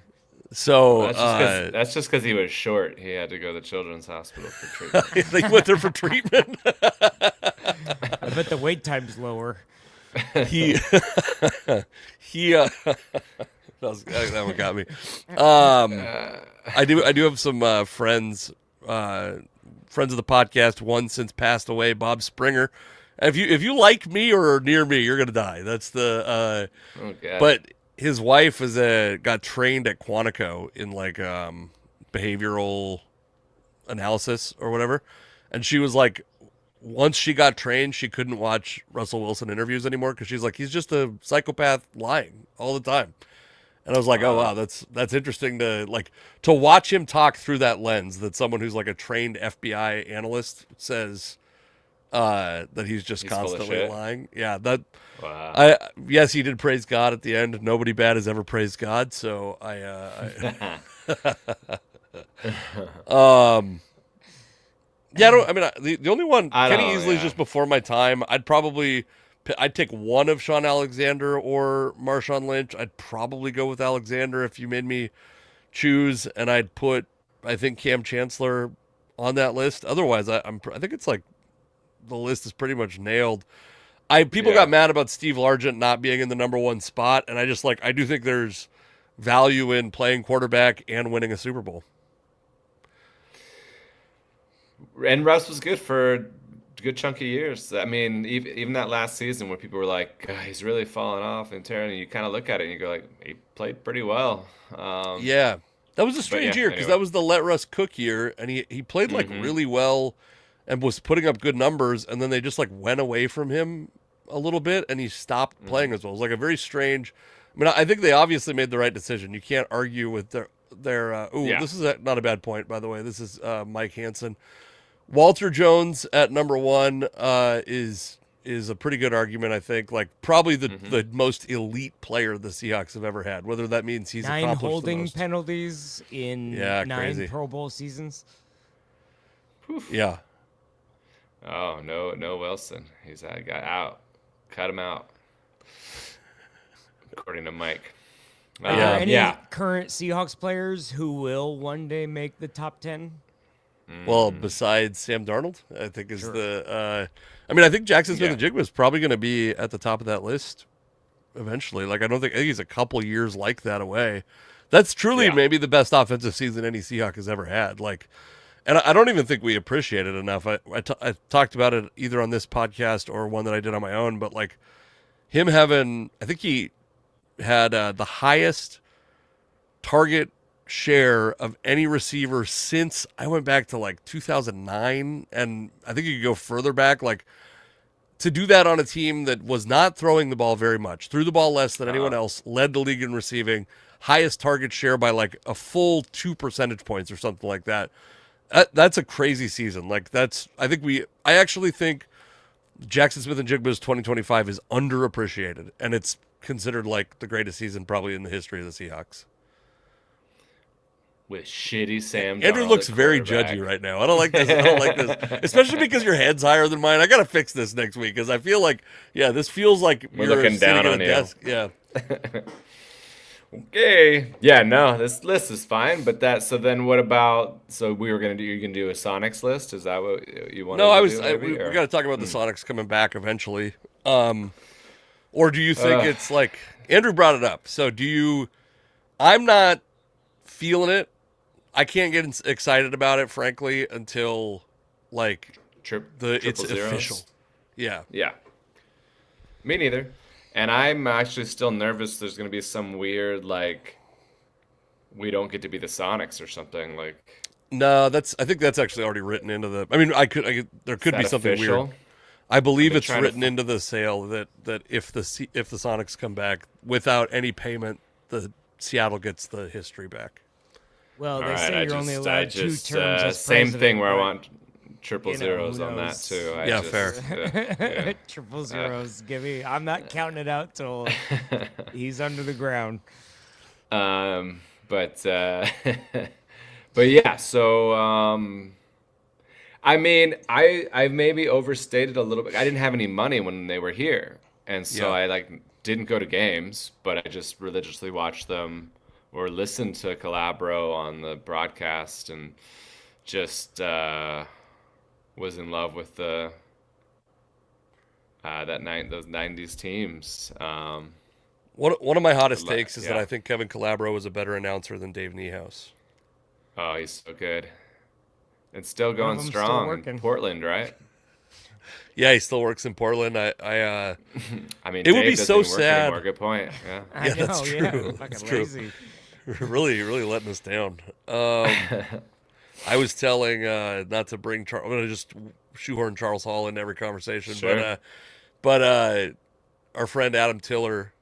So That's just because he was short. He had to go to the children's hospital for treatment. they went there for treatment. I bet the wait time's lower. he he that one got me. I do have some friends of the podcast, one since passed away, Bob Springer. If you like me or are near me, you're gonna die. That's the Oh god. but his wife got trained at Quantico in like behavioral analysis or whatever, and she was like, once she got trained, she couldn't watch Russell Wilson interviews anymore because she's like, he's just a psychopath lying all the time. And I was like, oh wow, that's interesting to watch him talk through that lens. That someone who's like a trained FBI analyst says that he's just He's full of constantly shit. lying. Yeah, that. Wow. Yes, he did praise God at the end. Nobody bad has ever praised God. So yeah, the only one, I Kenny don't, Easley's yeah. just before my time. I'd take one of Sean Alexander or Marshawn Lynch. I'd probably go with Alexander if you made me choose, and I'd put, I think, Cam Chancellor on that list. Otherwise, I think it's like the list is pretty much nailed. People got mad about Steve Largent not being in the number 1 spot, and I do think there's value in playing quarterback and winning a Super Bowl. And Russ was good for a good chunk of years. I mean, even that last season where people were like, "God, he's really fallen off and tearing," and you kind of look at it and you go like, he played pretty well. Yeah, that was a strange year because anyway. that was the let Russ cook year, and he played like really well and was putting up good numbers, and then they just like went away from him a little bit, and he stopped playing as well. It was like a very strange. I mean, I think they obviously made the right decision. You can't argue with their. This is not a bad point, by the way. This is Mike Hansen. Walter Jones at number 1 is a pretty good argument, I think. Like probably the most elite player the Seahawks have ever had. Whether that means he's 9 accomplished the holding most. penalties in 9 crazy. Pro Bowl seasons. Yeah. Oh no, Wilson. He's that guy out. Cut him out. According to Mike. Are there any Yeah. current Seahawks players who will one day make the top 10? Well, besides Sam Darnold, I think is I think Jackson Smith and Jigba is probably going to be at the top of that list eventually. Like I think he's a couple years like that away. That's truly maybe the best offensive season any Seahawk has ever had. Like, and I don't even think we appreciate it enough. I talked about it either on this podcast or one that I did on my own, but like him having, I think he had the highest target share of any receiver since I went back to like 2009, and I think you could go further back. Like to do that on a team that was not throwing the ball very much, threw the ball less than anyone else, led the league in receiving, highest target share by like a full 2 percentage points or something like that. That's a crazy season. Like I actually think Jackson Smith and Jigba's 2025 is underappreciated, and it's considered like the greatest season probably in the history of the Seahawks. with shitty Sam Andrew Darnold looks at very quarterback. judgy right now. I don't like this. I don't like this, especially because your head's higher than mine. I gotta fix this next week because I feel like, yeah, this feels like We're you're looking sitting down at a on you. desk. Yeah. Okay. Yeah, no, this list is fine, but so then what about, so you're gonna do a Sonics list? Is that what you wanted No, to do maybe? we Or? got to talk about the Sonics coming back eventually. Or do you think it's like Andrew brought it up? So do you? I'm not feeling it. I can't get excited about it, frankly, until like it's Triple zeros? official. Yeah. Yeah. Me neither. And I'm actually still nervous there's going to be some weird, like, we don't get to be the Sonics or something. Like, No, I think that's actually already written into the. I mean, there could is be that something official? weird. I believe been it's trying to written into the sale that if the Sonics come back without any payment, the Seattle gets the history back. Well, All they right, say you're only allowed 2 terms as same president, thing where I but, want triple you know, zeros who on that knows? too. Yeah, fair. Yeah. Triple zeros. Give me. I'm not counting it out till he's under the ground. But but yeah, so I mean, I maybe overstated a little bit. I didn't have any money when they were here, and so Yeah. I like didn't go to games, but I just religiously watched them or listened to Calabro on the broadcast, and just was in love with those '90s teams. One of my hottest takes is that yeah. I think Kevin Calabro was a better announcer than Dave Niehaus. Oh, he's so good. And still going them's still strong working. in Portland, right? Yeah, he still works in Portland. I I mean, It would Dave be doesn't so even work sad. anymore. Good point. Yeah. I Yeah, that's know, true. Yeah, That's fucking true. lazy. really letting us down. I was telling not to bring I'm going to just shoehorn Charles Hall into every conversation, Sure. but our friend Adam Tiller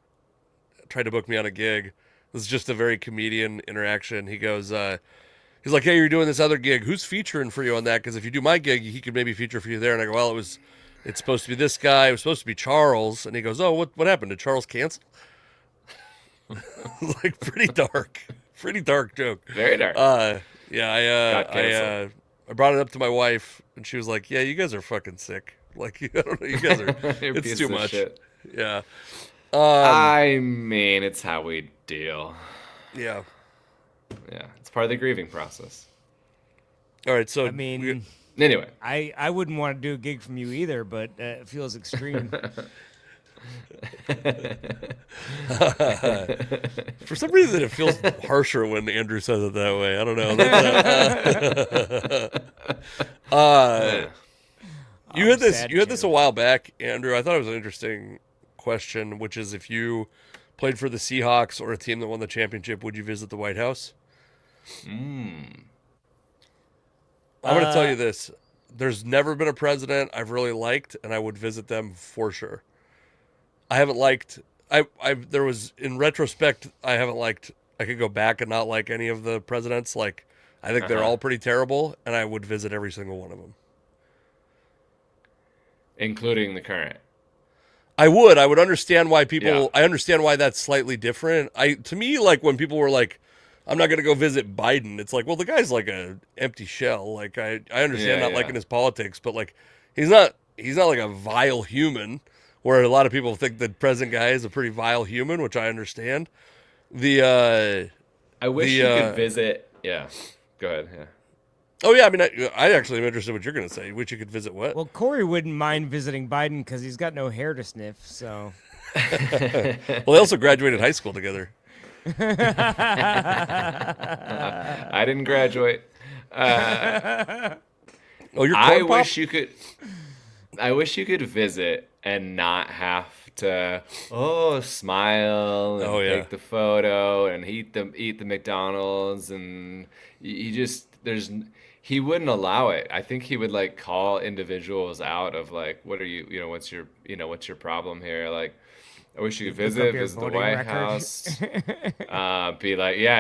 tried to book me on a gig. This is just a very comedian interaction. He goes, he's like, "Hey, you're doing this other gig. Who's featuring for you on that? Because if you do my gig, he could maybe feature for you there." And I go, "Well, it's supposed to be this guy. It was supposed to be Charles." And he goes, "Oh, what happened? Did Charles cancel?" Like pretty dark joke. Very dark. Yeah, Got canceled. I brought it up to my wife, and she was like, "Yeah, you guys are fucking sick. Like, I don't know, you guys are. You're a It's piece too of much." shit. Yeah. I mean, it's how we deal. Yeah. Yeah, it's part of the grieving process. All right. So I mean, Anyway, I wouldn't want to do a gig from you either, but it feels extreme. for some reason, it feels harsher when Andrew says it that way. I don't know. You had this. sad You had this too. a while back, Andrew. I thought it was an interesting question, which is if you played for the Seahawks or a team that won the championship, would you visit the White House? I'm going to tell you this. There's never been a president I've really liked, and I would visit them for sure. I haven't liked. There was, in retrospect, I haven't liked. I could go back and not like any of the presidents. Like, I think they're all pretty terrible, and I would visit every single one of them. including the current. I would understand why people. Yeah. I understand why that's slightly different. To me, like when people were like, "I'm not going to go visit Biden," it's like, well, the guy's like a empty shell. Like I understand Yeah, not yeah. liking his politics, but like he's not like a vile human. Where a lot of people think the present guy is a pretty vile human, which I understand. I wish you could visit. Yeah, go ahead. Yeah. Oh yeah, I mean, I actually am interested in what you're going to say. Which you could visit what? Well, Corey wouldn't mind visiting Biden because he's got no hair to sniff. So Well, they also graduated high school together. I didn't graduate. Oh, you're I corn pop? wish you could visit and not have to smile and Oh, yeah. take the photo and eat the McDonald's, and he wouldn't allow it. I think he would like call individuals out of like, what are you, what's your problem here? Like, I wish you could look up visit your the voting White record. House.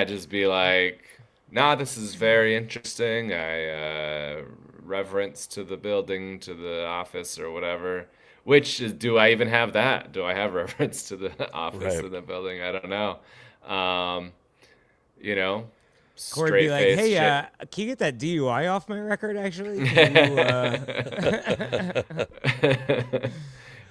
Just be like, nah, this is very interesting. I reverence to the building, to the office, or whatever. Which is, do I even have that? Do I have reverence to the office Right. of the building? I don't know. You know, Corey'd be straight like, face "Hey, shit. can you get that DUI off my record? Actually, can you,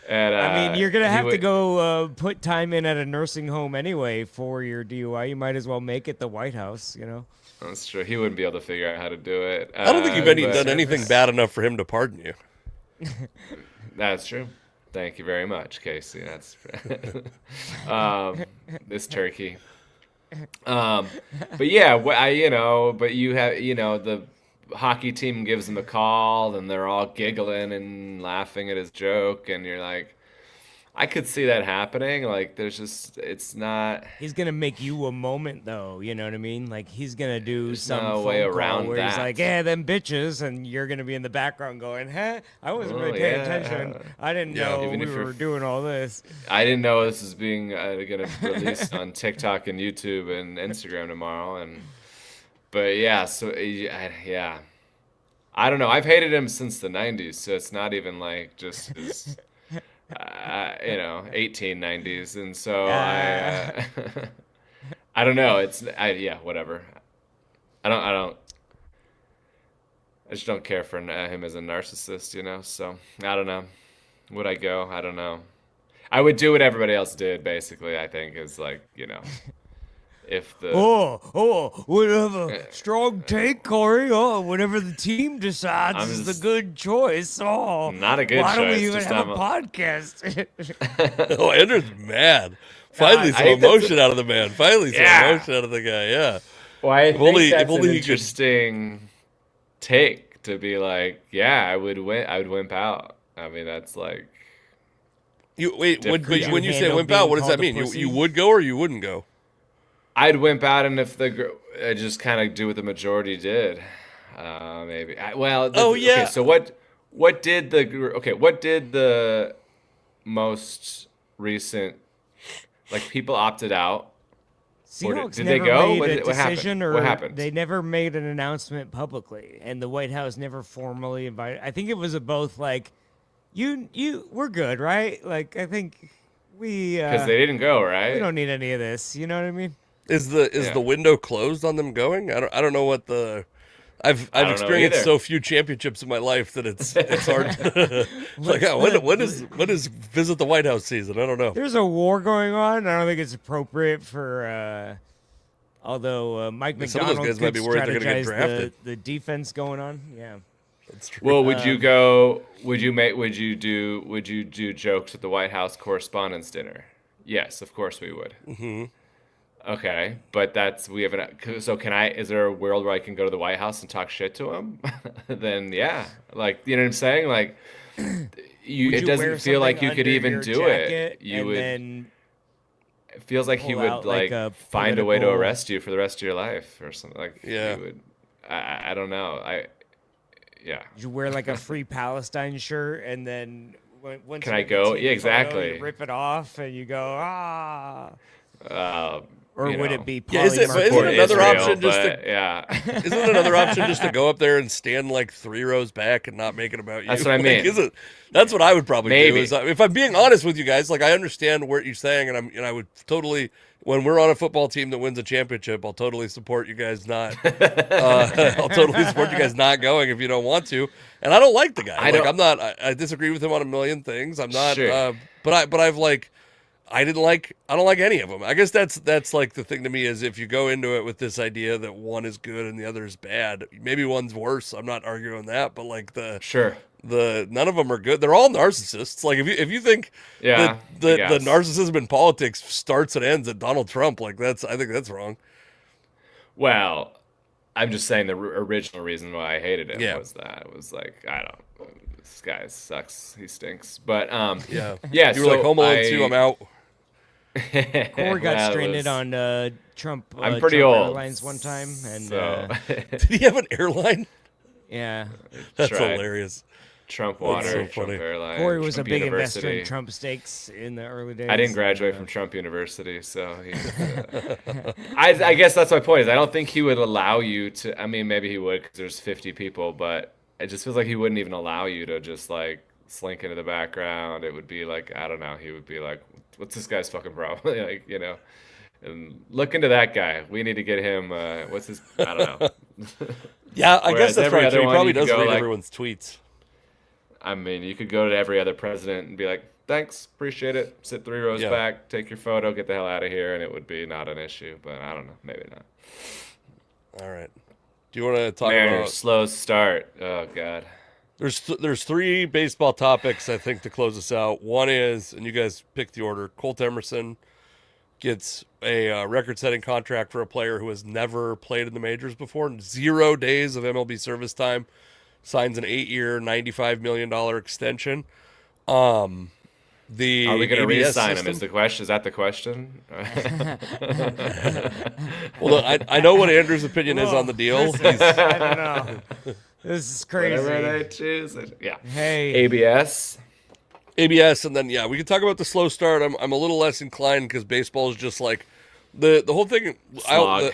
And I mean, you're gonna he have to would. go put time in at a nursing home anyway for your DUI. You might as well make it the White House, you know." That's true. He wouldn't be able to figure out how to do it. I don't think you've done But anything bad enough for him to pardon you. that's true. Thank you very much, Casey. That's this turkey. But yeah, but you have, the hockey team gives him a call, and they're all giggling and laughing at his joke, and you're like, I could see that happening. Like, it's not. He's gonna make you a moment, though. You know what I mean? Like he's gonna do There's some no phone way call around where he's that. like, "Yeah, them bitches," and you're gonna be in the background going, "Huh? I wasn't really Oh, paying yeah. attention. I didn't Yeah. know Even we if you're were doing all this." I didn't know this was being gonna released on TikTok and YouTube and Instagram tomorrow, but yeah, so yeah, I don't know. I've hated him since the '90s, so it's not even like just his, 1890s, and so I don't know. Yeah, whatever. I just don't care for him as a narcissist, So I don't know. Would I go? I don't know. I would do what everybody else did, basically. I think is like, if the Whatever. Strong take, Corey. Oh, whatever the team decides I'm is just- the good choice. Oh, Not a good why don't choice, we even just have a I'm podcast? Oh, Andrew's mad. Finally, I some think that's emotion out of the man. Finally, some Yeah. emotion out of the guy. Yeah. well, I think only- if that's only an he could- interesting take to be like, yeah, I would wimp out. I mean, that's like, You wait. When Different. you say Handle wimp out, what being does that called a mean? pussy? You would go or you wouldn't go? I'd wimp out, and if I just kind of do what the majority did, maybe. Oh, yeah. Okay, so what did the most recent, like, people opted out? Seahawks did they never go? made What a did- what happened? decision, or What happened? they never made an announcement publicly, and the White House never formally invited. I think it was a both like, we're good, right? Like I think we Because they didn't go, right? we don't need any of this. You know what I mean? Is Yeah. the window closed on them going? I don't know what the. I've don't know experienced either. so few championships in my life that it's hard. To, it's like, when is visit the White House season? I don't know. There's a war going on. I don't think it's appropriate for. Although Mike Some of those McDonald guys might could be worried they're gonna get strategize drafted. the defense going on. Yeah. That's true. Well, would you go? Would you do jokes at the White House Correspondents' Dinner? Yes, of course we would. Mm-hmm. Okay, but we haven't. So can I? Is there a world where I can go to the White House and talk shit to him? Then yeah, like you know what I'm saying. Like Would it you doesn't wear feel like you something could under even your do jacket it. You and would. then It feels like he pull would out, like, a find a way to political- arrest you for the rest of your life or something. Like Yeah. he would. I don't know. Yeah. you wear like a Free Palestine shirt, and then once Can you I get the go? team Yeah, photo, exactly. you rip it off, and you go ah. Or You would know. it be Yeah, is it- polymer but isn't Support it another Israel, option just to- but, yeah. Isn't it another option just to go up there and stand like 3 rows back and not make it about you? That's what I Like, mean. That's what I would probably do. Maybe. Is, if I'm being honest with you guys, like I understand what you're saying, and I would totally, when we're on a football team that wins a championship, I'll totally support you guys not. I'll totally support you guys not going if you don't want to. And I don't like the guy. I disagree with him on a million things. I'm not. Sure. But I've like. I don't like any of them. I guess that's like the thing to me is if you go into it with this idea that one is good and the other is bad, maybe one's worse. I'm not arguing that, but like Sure. none of them are good. They're all narcissists. Like if you think Yeah, the I guess. narcissism in politics starts and ends at Donald Trump, like I think that's wrong. Well, I'm just saying the original reason why I hated him Yeah. was that it was like this guy sucks, he stinks. But Yeah. yeah. You were like Home Alone 2, I'm out. Corey got Well, it stranded was- on Trump. I'm pretty Trump old. Airlines one time, and So Did he have an airline? yeah, That's Tried. hilarious. Trump so Water, funny. Trump Airlines. Corey was Trump a big investor University. in Trump stakes in the early days. I didn't graduate from Trump University, so I guess that's my point. Is I don't think he would allow you to. I mean, maybe he would because there's 50 people, but it just feels like he wouldn't even allow you to just like slink into the background. It would be like I don't know. He would be like, "What's this guy's fucking problem?" Like And look into that guy. We need to get him. What's his? I don't know. Yeah, I guess Whereas that's every right. other So he one, probably you could does go read like, everyone's tweets. I mean, you could go to every other president and be like, "Thanks, appreciate it. Sit 3 rows Yeah. back, take your photo, get the hell out of here," and it would be not an issue. But I don't know, maybe not. All right. Do you want to talk Mariners about? slow start. Oh God. There's three baseball topics I think to close us out. One is, and you guys pick the order. Colt Emerson gets a record-setting contract for a player who has never played in the majors before. 0 days of MLB service time. Signs an 8-year, $95 million extension. The Are we going to ABS re-sign him? system. Is the question? Is that the question? Well, look, I know what Andrew's opinion is on the deal. I don't know. This is crazy. Whatever they choose. Yeah. Hey. ABS. ABS, and then yeah, we can talk about the slow start. I'm a little less inclined because baseball is just like the whole thing. Slog.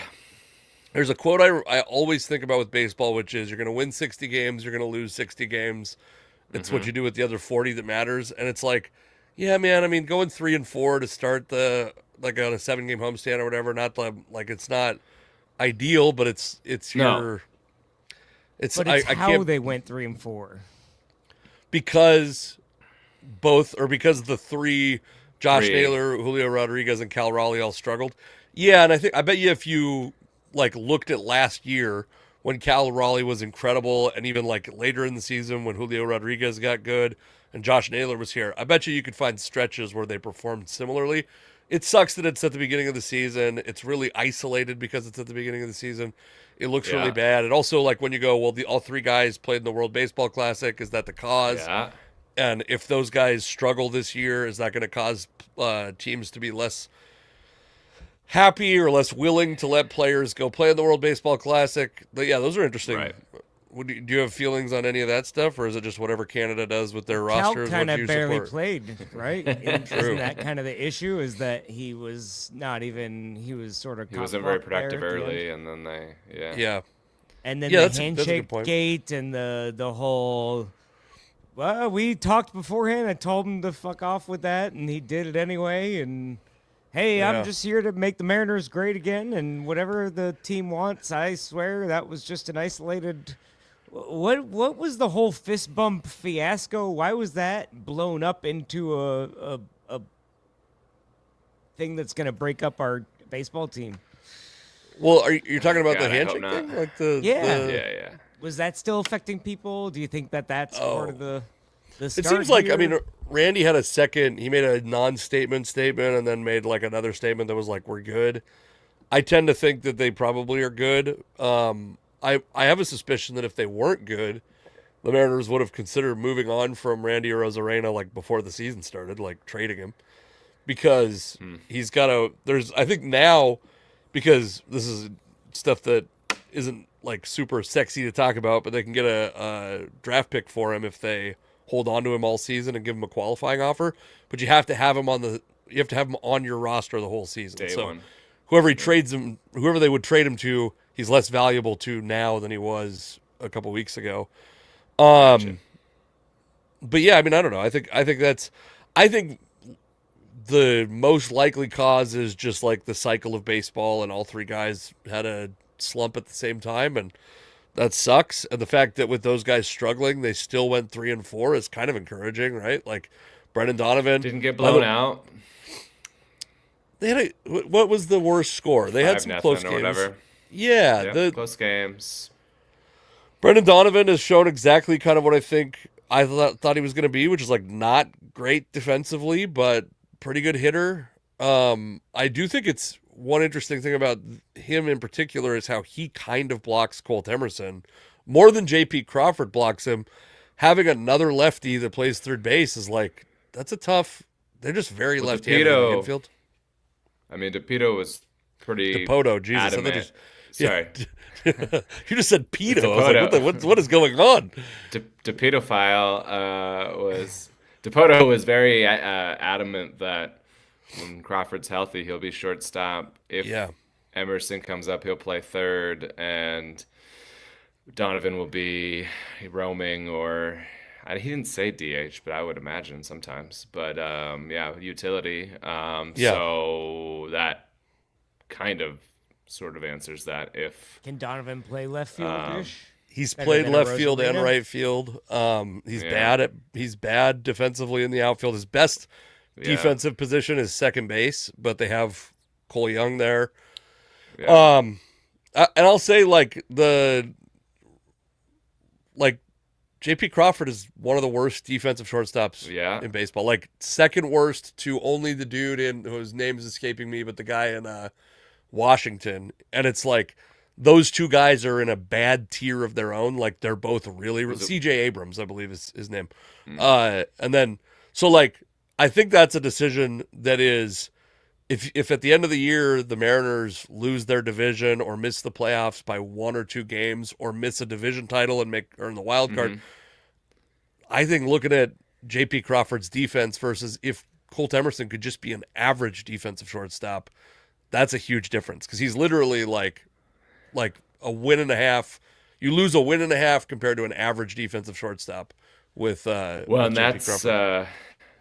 There's a quote I always think about with baseball, which is you're going to win 60 games, you're going to lose 60 games. It's what you do with the other 40 that matters. And it's like, yeah, man. I mean, going 3-4 to start the like on a 7-game homestand or whatever. Not like it's not ideal, but it's No. your. It's But it's I how can't they went 3 and 4. because because the three, Josh Naylor, Julio Rodriguez, and Cal Raleigh all struggled. Yeah, and I bet you if you like looked at last year when Cal Raleigh was incredible, and even like later in the season when Julio Rodriguez got good and Josh Naylor was here, I bet you could find stretches where they performed similarly. It sucks that it's at the beginning of the season. It's really isolated because it's at the beginning of the season. It looks really bad. And also, like when you go, well, all three guys played in the World Baseball Classic. Is that the cause? Yeah. And if those guys struggle this year, is that going to cause teams to be less happy or less willing to let players go play in the World Baseball Classic? But yeah, those are interesting. Right. Do you have feelings on any of that stuff, or is it just whatever Canada does with their Cal rosters? kind what of you barely support? played, right? True. Isn't that kind of the issue? Is that he was not even? He was sort of. He wasn't very cock-blocked there productive at the end. early, and then Yeah. And then Yeah, the that's a good handshake point. gate and the whole. Well, we talked beforehand. I told him to fuck off with that, and he did it anyway. And hey, Yeah. I'm just here to make the Mariners great again, and whatever the team wants, I swear that was just an isolated. What was the whole fist bump fiasco? Why was that blown up into a thing that's going to break up our baseball team? Well, you're talking about God, the I hope handshake not. thing, like the Yeah. yeah. Was that still affecting people? Do you think that that's part of the It start seems like, here? I mean, Randy had he made a non-statement statement and then made like another statement that was like, we're good. I tend to think that they probably are good. I have a suspicion that if they weren't good, the Mariners would have considered moving on from Randy Arozarena like before the season started, like trading him. Because he's got I think now, because this is stuff that isn't like super sexy to talk about, but they can get a draft pick for him if they hold on to him all season and give him a qualifying offer. But you have to have him on your roster the whole season. Day so one. whoever they would trade him to, he's less valuable to now than he was a couple weeks ago. But yeah, I mean, I don't know. I think the most likely cause is just like the cycle of baseball, and all three guys had a slump at the same time, and that sucks. And the fact that with those guys struggling, they still went 3-4 is kind of encouraging, right? Like Brendan Donovan Didn't get blown out. They had what was the worst score? They had some 5-0 close or games. whatever. Yeah, Yep, close games. Brendan Donovan has shown exactly kind of what I think I thought he was going to be, which is like not great defensively, but pretty good hitter. I do think it's one interesting thing about him in particular is how he kind of blocks Colt Emerson more than J.P. Crawford blocks him. Having another lefty that plays third base is like, that's a tough. They're just very left-handed in the infield. I mean, DePito was pretty DePoto, Jesus, adamant. Yeah. Sorry. You just said pedo. I was like, what is going on? DePito was very adamant that when Crawford's healthy, he'll be shortstop. If Emerson comes up, he'll play third, and Donovan will be roaming, or he didn't say DH, but I would imagine sometimes. But utility. So that kind of sort of answers that. If Can Donovan play left field-ish? He's Better played than a left field and Rosarina? right field. Yeah. He's bad defensively in the outfield. His best Yeah. defensive position is second base, but they have Cole Young there. Yeah. And I'll say like JP Crawford is one of the worst defensive shortstops Yeah. in baseball. Like second worst to only the dude whose name is escaping me, but the guy in Washington. And it's like those two guys are in a bad tier of their own. Like they're both really CJ Abrams, I believe is his name. And then so like I think that's a decision that is if at the end of the year the Mariners lose their division or miss the playoffs by 1 or 2 games or miss a division title and earn the wild card, I think looking at JP Crawford's defense versus if Colt Emerson could just be an average defensive shortstop, that's a huge difference because he's literally like a win and a half. You lose a win and a half compared to an average defensive shortstop with Well, with and JP Crawford.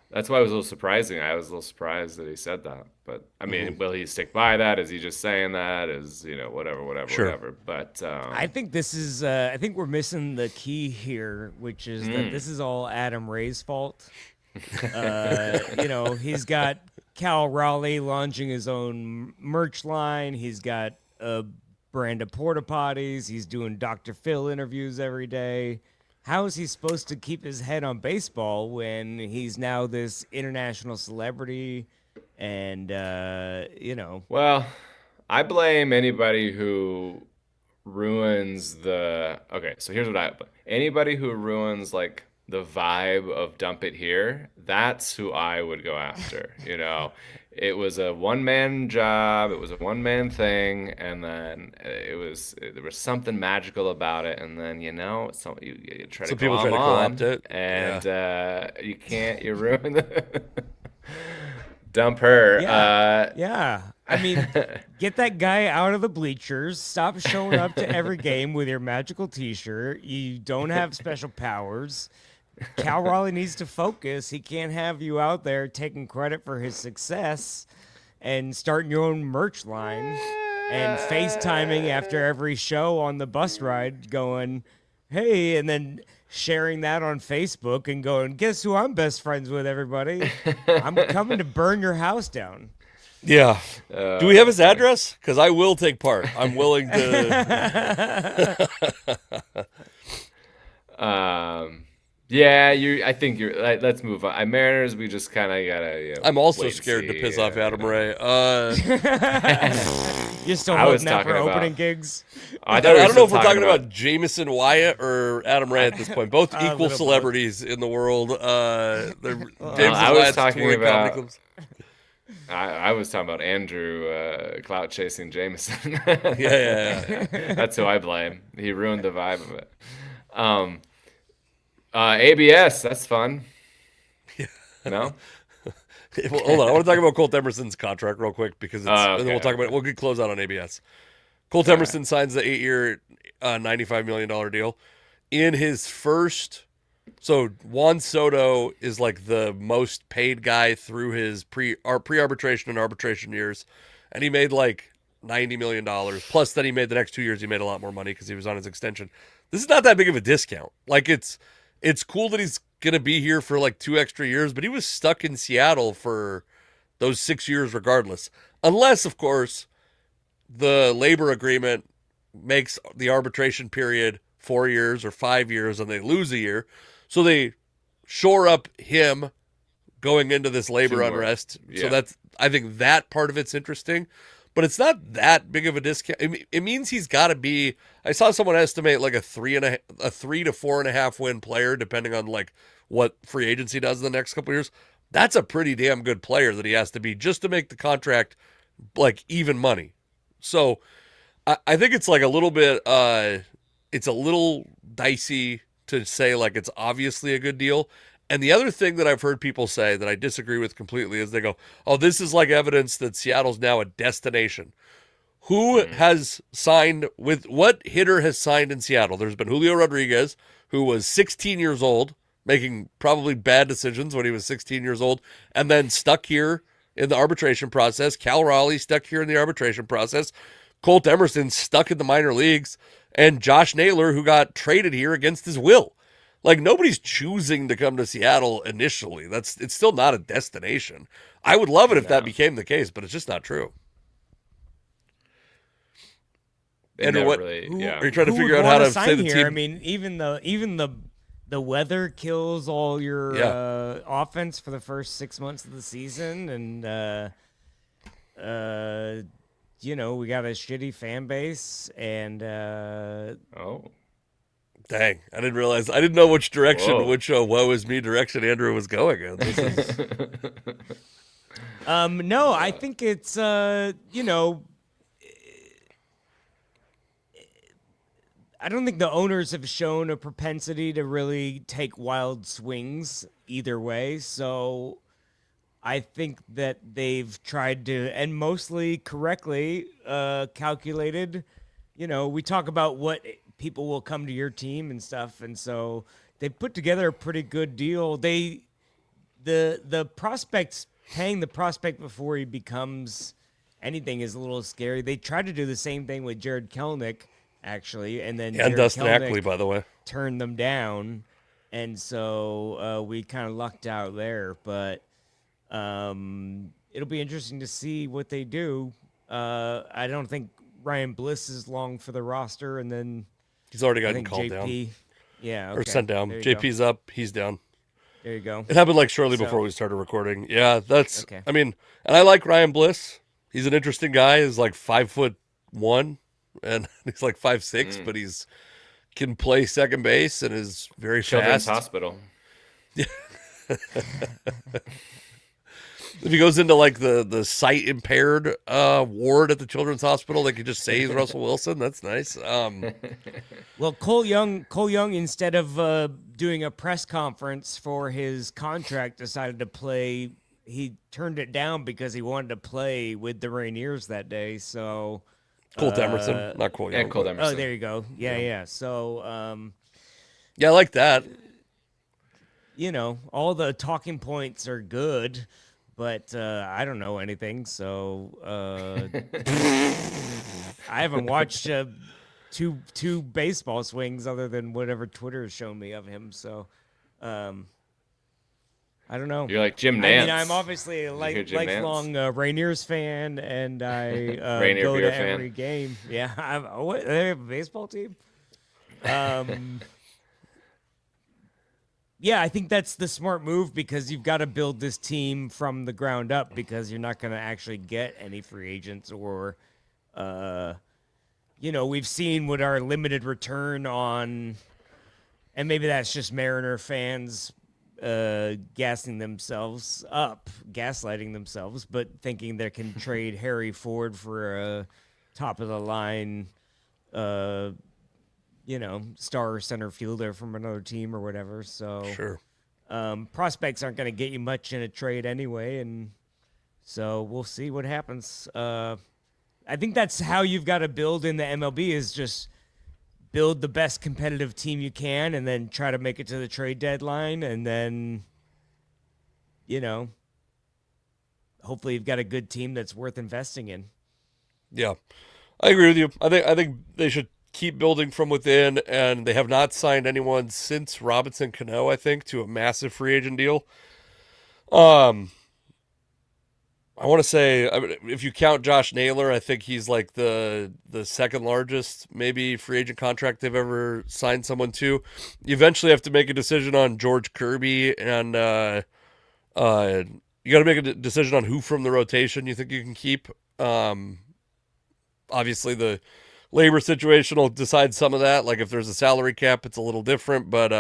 that's why it was a little surprising. I was a little surprised that he said that. But I mean, will he stick by that? Is he just saying that? Is whatever. But I think this is. I think we're missing the key here, which is that this is all Adam Ray's fault. He's got Cal Raleigh launching his own merch line. He's got a brand of porta potties. He's doing Dr. Phil interviews every day. How is he supposed to keep his head on baseball when he's now this international celebrity? And Well, I blame anybody who ruins the. Okay, so here's what anybody who ruins like the vibe of Dump It Here, that's who I would go after. It was a one-man job, it was a one-man thing, and then there was something magical about it, and then you try to people try to on, co-opt it, and you can't. You ruin the dump her. Yeah. I mean, get that guy out of the bleachers. Stop showing up to every game with your magical T-shirt. You don't have special powers. Cal Raleigh needs to focus. He can't have you out there taking credit for his success and starting your own merch line and FaceTiming after every show on the bus ride going, hey, and then sharing that on Facebook and going, guess who I'm best friends with, everybody? I'm coming to burn your house down. Yeah. Do we have his address? Because I will take part. I'm willing to. Yeah, I think you're. Let's move on. Mariners, we just kind of gotta. I'm also scared to piss off Adam Ray. You're still I was holding out for talking open about- gigs. I don't know if we're talking about Jameson Wyatt or Adam Ray at this point. Both A equal little celebrities in the world. Jameson I was Wyatt's talking touring comedy about- clubs. I was talking about Andrew clout chasing Jameson. Yeah. That's who I blame. He ruined the vibe of it. ABS, that's fun. Yeah. No? Well, hold on. I want to talk about Colt Emerson's contract real quick because and then we'll talk okay. about it. We'll close out on ABS. Colt Emerson signs the 8-year, $95 million deal. In his first, so Juan Soto is like the most paid guy through his pre-arbitration and arbitration years, and he made like $90 million. Plus, then he made the next 2 years. He made a lot more money because he was on his extension. This is not that big of a discount. Like it's cool that he's gonna be here for like 2 extra years, but he was stuck in Seattle for those 6 years regardless. Unless, of course, the labor agreement makes the arbitration period 4 years or 5 years and they lose a year. So they shore up him going into this labor Two more. unrest. Yeah. So I think that part of it's interesting, but it's not that big of a discount. It means he's got to be, I saw someone estimate like a 3 to 4.5 win player, depending on like what free agency does in the next couple of years. That's a pretty damn good player that he has to be just to make the contract like even money. So I think it's like a little bit, it's a little dicey to say like it's obviously a good deal. And the other thing that I've heard people say that I disagree with completely is they go, oh, this is like evidence that Seattle's now a destination. Who has signed with, what hitter has signed in Seattle? There's been Julio Rodriguez, who was 16 years old, making probably bad decisions when he was 16 years old, and then stuck here in the arbitration process. Cal Raleigh stuck here in the arbitration process. Colt Emerson stuck in the minor leagues. And Josh Naylor, who got traded here against his will. Like, nobody's choosing to come to Seattle initially. It's still not a destination. I would love it if that became the case, but it's just not true. Andrew, what are you trying to figure out how to say the team? I mean, even the weather kills all your offense for the first 6 months of the season, and you know, we got a shitty fan base, and dang, I didn't realize. I didn't know which direction, which woe is me direction Andrew was going in. This is... no, I think it's you know, I don't think the owners have shown a propensity to really take wild swings either way. So I think that they've tried to, and mostly correctly, calculated. You know, we talk about what people will come to your team and stuff, and so they put together a pretty good deal. The prospects, paying the prospect before he becomes anything is a little scary. They tried to do the same thing with Jared Kelenic, actually, and then and Dustin Ackley, by the way, turned them down, and so we kind of lucked out there. But it'll be interesting to see what they do. I don't think Ryan Bliss is long for the roster, and then he's already gotten called JP, down. Yeah, or sent down. JP's up, he's down. There you go. It happened like shortly before we started recording. Yeah, that's. Okay. I mean, and I like Ryan Bliss. He's an interesting guy. He's like 5'1", and he's like 5'6", but he's can play second base and is very Children's fast. Hospital. Yeah. If he goes into like the sight impaired ward at the Children's Hospital, they could just say he's Russell Wilson. That's nice. Well, Cole Young, instead of doing a press conference for his contract, decided to play. He turned it down because he wanted to play with the Rainiers that day. So Colt Emerson, not Cole Young. Yeah, Colt Emerson. Oh, there you go. Yeah. So yeah, I like that. You know, all the talking points are good. But I don't know anything, so I haven't watched two baseball swings other than whatever Twitter has shown me of him. So I don't know. You're like Jim Nance. I mean, I'm obviously a lifelong Rainiers fan, and I go to every game. Yeah, they have a baseball team. Yeah, I think that's the smart move because you've got to build this team from the ground up because you're not going to actually get any free agents or, you know, we've seen what our limited return on, and maybe that's just Mariner fans gaslighting themselves, but thinking they can trade Harry Ford for a top of the line, you know, star center fielder from another team or whatever. So sure. Prospects aren't going to get you much in a trade anyway. And so we'll see what happens. I think that's how you've got to build in the MLB is just build the best competitive team you can and then try to make it to the trade deadline. And then, you know, hopefully you've got a good team that's worth investing in. Yeah, I agree with you. I think they should keep building from within, and they have not signed anyone since Robinson Cano, I think, to a massive free agent deal. I want to say, if you count Josh Naylor, I think he's like the second largest maybe free agent contract they've ever signed someone to. You eventually have to make a decision on George Kirby, and you got to make a decision on who from the rotation you think you can keep. Obviously, the labor situation will decide some of that. Like if there's a salary cap, it's a little different. But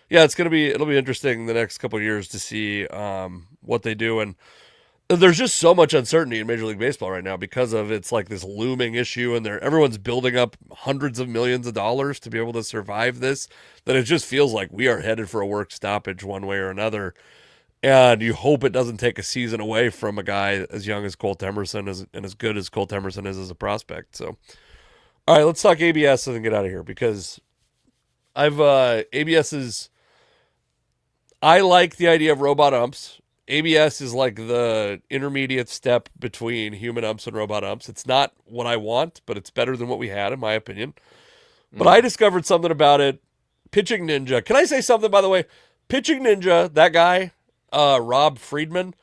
yeah, it'll be interesting the next couple of years to see what they do. And there's just so much uncertainty in Major League Baseball right now because of it's like this looming issue, and everyone's building up hundreds of millions of dollars to be able to survive this. That it just feels like we are headed for a work stoppage one way or another. And you hope it doesn't take a season away from a guy as young as Colt Emerson and as good as Colt Emerson is as a prospect. So. All right, let's talk ABS and then get out of here because I like the idea of robot umps, ABS is like the intermediate step between human umps and robot umps. It's not what I want, but it's better than what we had, in my opinion. But I discovered something about it. Pitching Ninja. Can I say something, by the way? Pitching Ninja, that guy, Rob Friedman,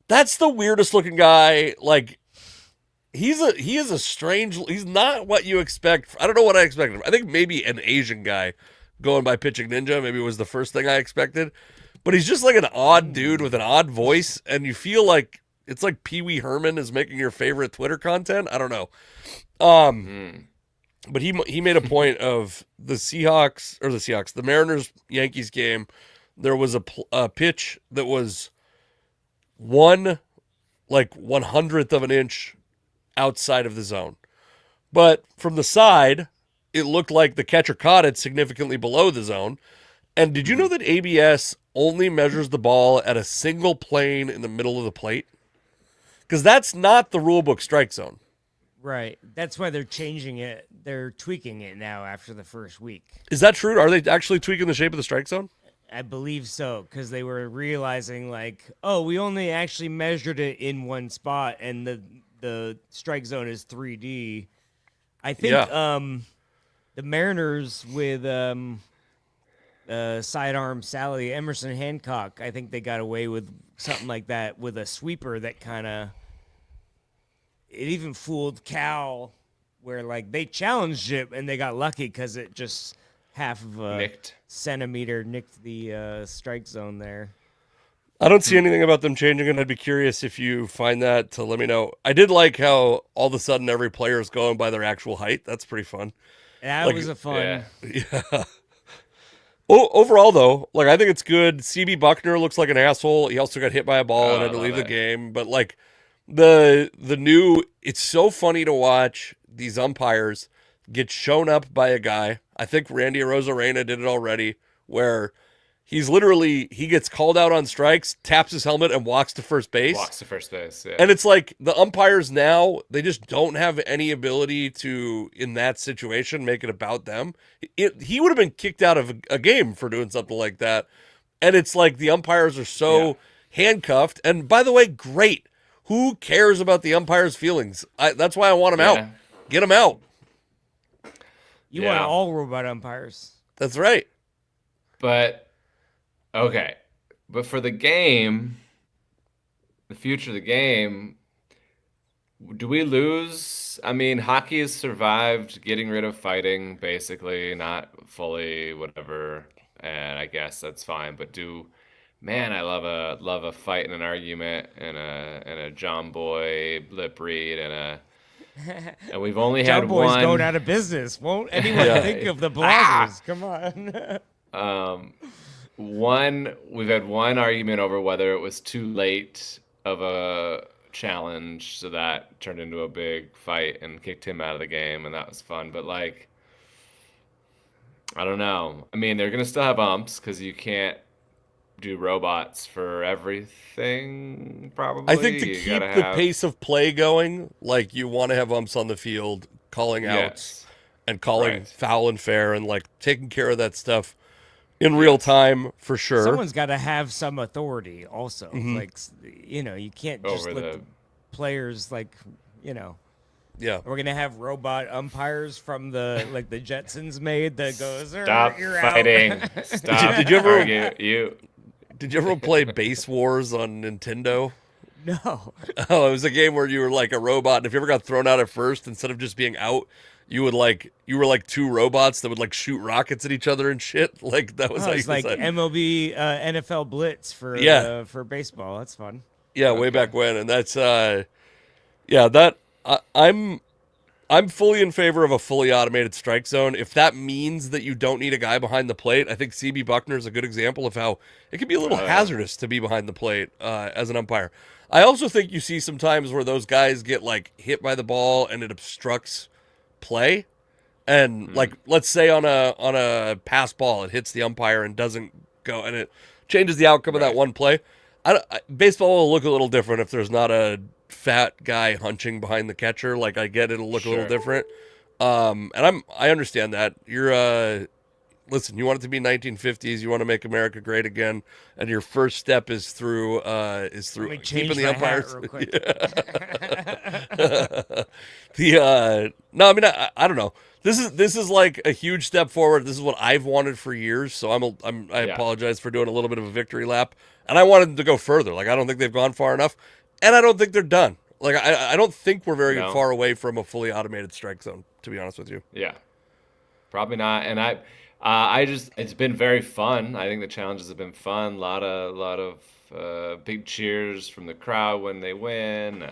that's the weirdest looking guy. Like, he is a strange, he's not what you expect. I don't know what I expected. I think maybe an Asian guy going by Pitching Ninja. Maybe it was the first thing I expected. But he's just like an odd dude with an odd voice. And you feel like it's like Pee Wee Herman is making your favorite Twitter content. I don't know. But he made a point of the Mariners Yankees game. There was a pitch that was 1/100th of an inch outside of the zone, but from the side, it looked like the catcher caught it significantly below the zone. And did you know that ABS only measures the ball at a single plane in the middle of the plate? Because that's not the rule book strike zone. Right. That's why they're changing it. They're tweaking it now after the first week. Is that true? Are they actually tweaking the shape of the strike zone? I believe so, because they were realizing, like, oh, we only actually measured it in one spot, and the strike zone is 3D. I think the Mariners with sidearm Sally, Emerson Hancock, I think they got away with something like that with a sweeper that kind of... It even fooled Cal, where like they challenged it and they got lucky because it just half of a centimeter nicked the strike zone there. I don't see anything about them changing it. I'd be curious if you find that to let me know. I did like how all of a sudden every player is going by their actual height. That's pretty fun. That was a fun. Yeah. Overall, though, like I think it's good. CB Buckner looks like an asshole. He also got hit by a ball and had to leave the game. But like the new, it's so funny to watch these umpires get shown up by a guy. I think Randy Arozarena did it already, where he's literally, he gets called out on strikes, taps his helmet, and walks to first base. Yeah. And it's like the umpires now, they just don't have any ability to, in that situation, make it about them. He would have been kicked out of a game for doing something like that. And it's like the umpires are so handcuffed. And by the way, great. Who cares about the umpires' feelings? That's why I want them out. Get them out. You want all robot umpires. That's right. But, okay. But for the game, the future of the game, do we lose? I mean, hockey has survived getting rid of fighting, basically, not fully, whatever. And I guess that's fine. But man, I love a fight and an argument and a John Boy lip read and we've only had John Boy's one. going out of business. Won't anyone think of the bloggers? Come on. We've had one argument over whether it was too late of a challenge, so that turned into a big fight and kicked him out of the game, and that was fun. But like, I don't know. I mean, they're gonna still have umps because you can't do robots for everything, probably. I think to keep the pace of play going, like you want to have umps on the field calling outs and calling foul and fair and like taking care of that stuff in real time for sure. Someone's got to have some authority also. Like, you can't just let the players we're going to have robot umpires from the Jetsons made that goes, stop you're fighting. Out. Stop. Did you ever play Base Wars on Nintendo? No. Oh, it was a game where you were like a robot, and if you ever got thrown out at first, instead of just being out, you were like two robots that would like shoot rockets at each other and shit. Like that was it's like MLB NFL Blitz for baseball. That's fun. Yeah, way back when, and that's I'm fully in favor of a fully automated strike zone. If that means that you don't need a guy behind the plate, I think CB Buckner is a good example of how it can be a little hazardous to be behind the plate as an umpire. I also think you see some times where those guys get like hit by the ball and it obstructs play. And like, let's say on a pass ball, it hits the umpire and doesn't go, and it changes the outcome of that one play. Baseball will look a little different if there's not a fat guy hunching behind the catcher. Like I get it'll look a little different. And I understand that. listen, you want it to be 1950s, you want to make America great again, and your first step is through Let me keeping change the my hat umpires. real quick. No, I mean I don't know. This is like a huge step forward. This is what I've wanted for years. So I Yeah. apologize for doing a little bit of a victory lap, and I wanted them to go further. Like I don't think they've gone far enough, and I don't think they're done. Like I don't think we're very No. far away from a fully automated strike zone. To be honest with you. Yeah. Probably not. And I just it's been very fun. I think the challenges have been fun. A lot of big cheers from the crowd when they win.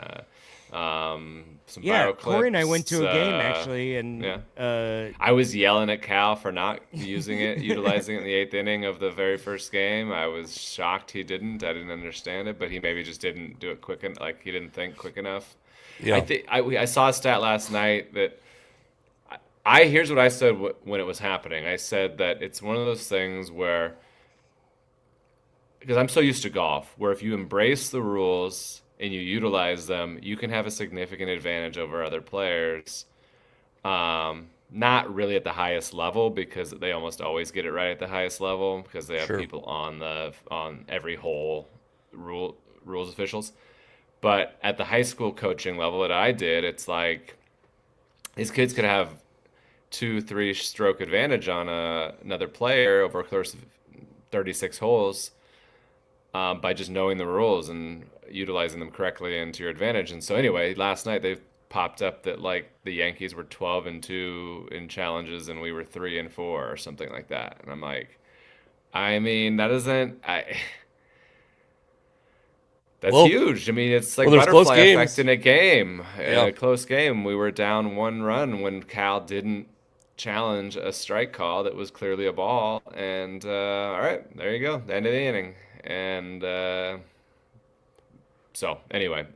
Some Yeah, viral Corey and I clips. went to a game actually, and Yeah. I was yelling at Cal for not utilizing it in the 8th inning of the very first game. I was shocked he didn't. I didn't understand it, but he maybe just didn't do it quick like he didn't think quick enough. Yeah. I saw a stat last night that here's what I said when it was happening. I said that it's one of those things where, because I'm so used to golf, where if you embrace the rules and you utilize them, you can have a significant advantage over other players. Not really at the highest level, because they almost always get it right at the highest level because they have Sure. people on every hole, rules officials. But at the high school coaching level that I did, it's like these kids could have 2-3 stroke advantage on another player over a course of 36 holes by just knowing the rules and utilizing them correctly and to your advantage. And so anyway, last night they popped up that like the Yankees were 12-2 in challenges and we were 3-4 or something like that. And I'm like, I mean, that's Well, huge. I mean, it's like there's close butterfly games. effect in a game. In Yeah. a close game, we were down 1 run when Cal didn't challenge a strike call that was clearly a ball. And all right, there you go, the end of the inning. And so anyway,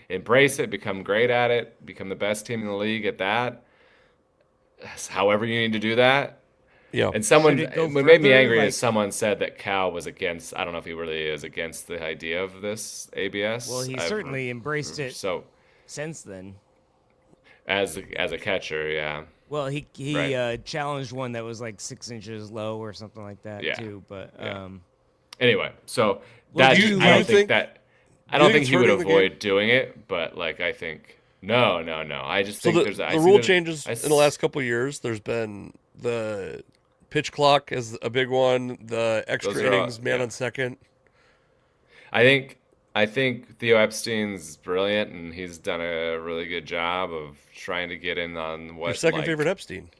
embrace it, become great at it, become the best team in the league at that. However you need to do that. Yeah. And someone, Should it go what made me further, angry like- is someone said that Cal was against, I don't know if he really is against the idea of this ABS. well, he certainly embraced it So since then. as a catcher, yeah. Well, he Right. challenged one that was like 6 inches low or something like that Yeah. too. But Yeah. Anyway, so Well, that do you I don't like- think that I do don't you think think it's he would hurting the game? avoid doing it, but like I think no. I just So think the, there's I the see rule that- changes I in the last couple of years. There's been the pitch clock is a big one. The extra Those are all- innings, man yeah. on second. I think Theo Epstein's brilliant, and he's done a really good job of trying to get in on what Your second like, favorite Epstein.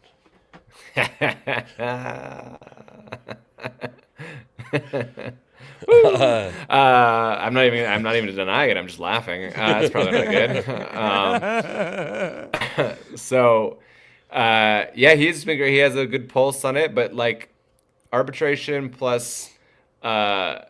I'm not even denying it. I'm just laughing. That's probably not good. Yeah, he's been great. He has a good pulse on it, but like arbitration plus the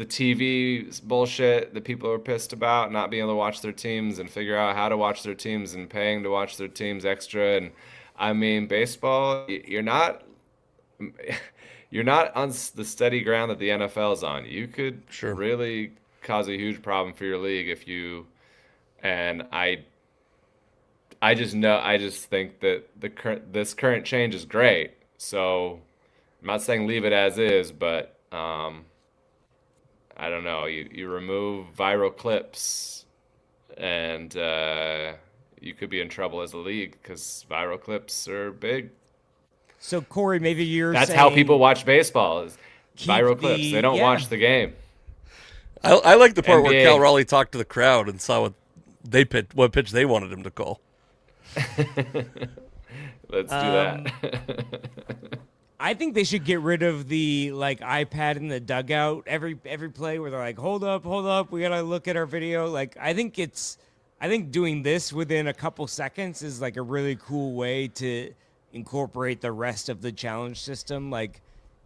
TV bullshit that people are pissed about, not being able to watch their teams and figure out how to watch their teams and paying to watch their teams extra. And I mean, baseball, you're not on the steady ground that the NFL is on. You could Sure. really cause a huge problem for your league if you. And I just think that this current change is great. So I'm not saying leave it as is, but I don't know. You remove viral clips, and you could be in trouble as a league because viral clips are big. so Corey, maybe you're That's saying how people watch baseball is keep viral clips. They don't yeah. watch the game. I like the part where NBA. Cal Raleigh talked to the crowd and saw what pitch they wanted him to call. Let's do that. I think they should get rid of the like iPad in the dugout every play where they're like, hold up, we gotta look at our video. Like I think doing this within a couple seconds is like a really cool way to incorporate the rest of the challenge system. Like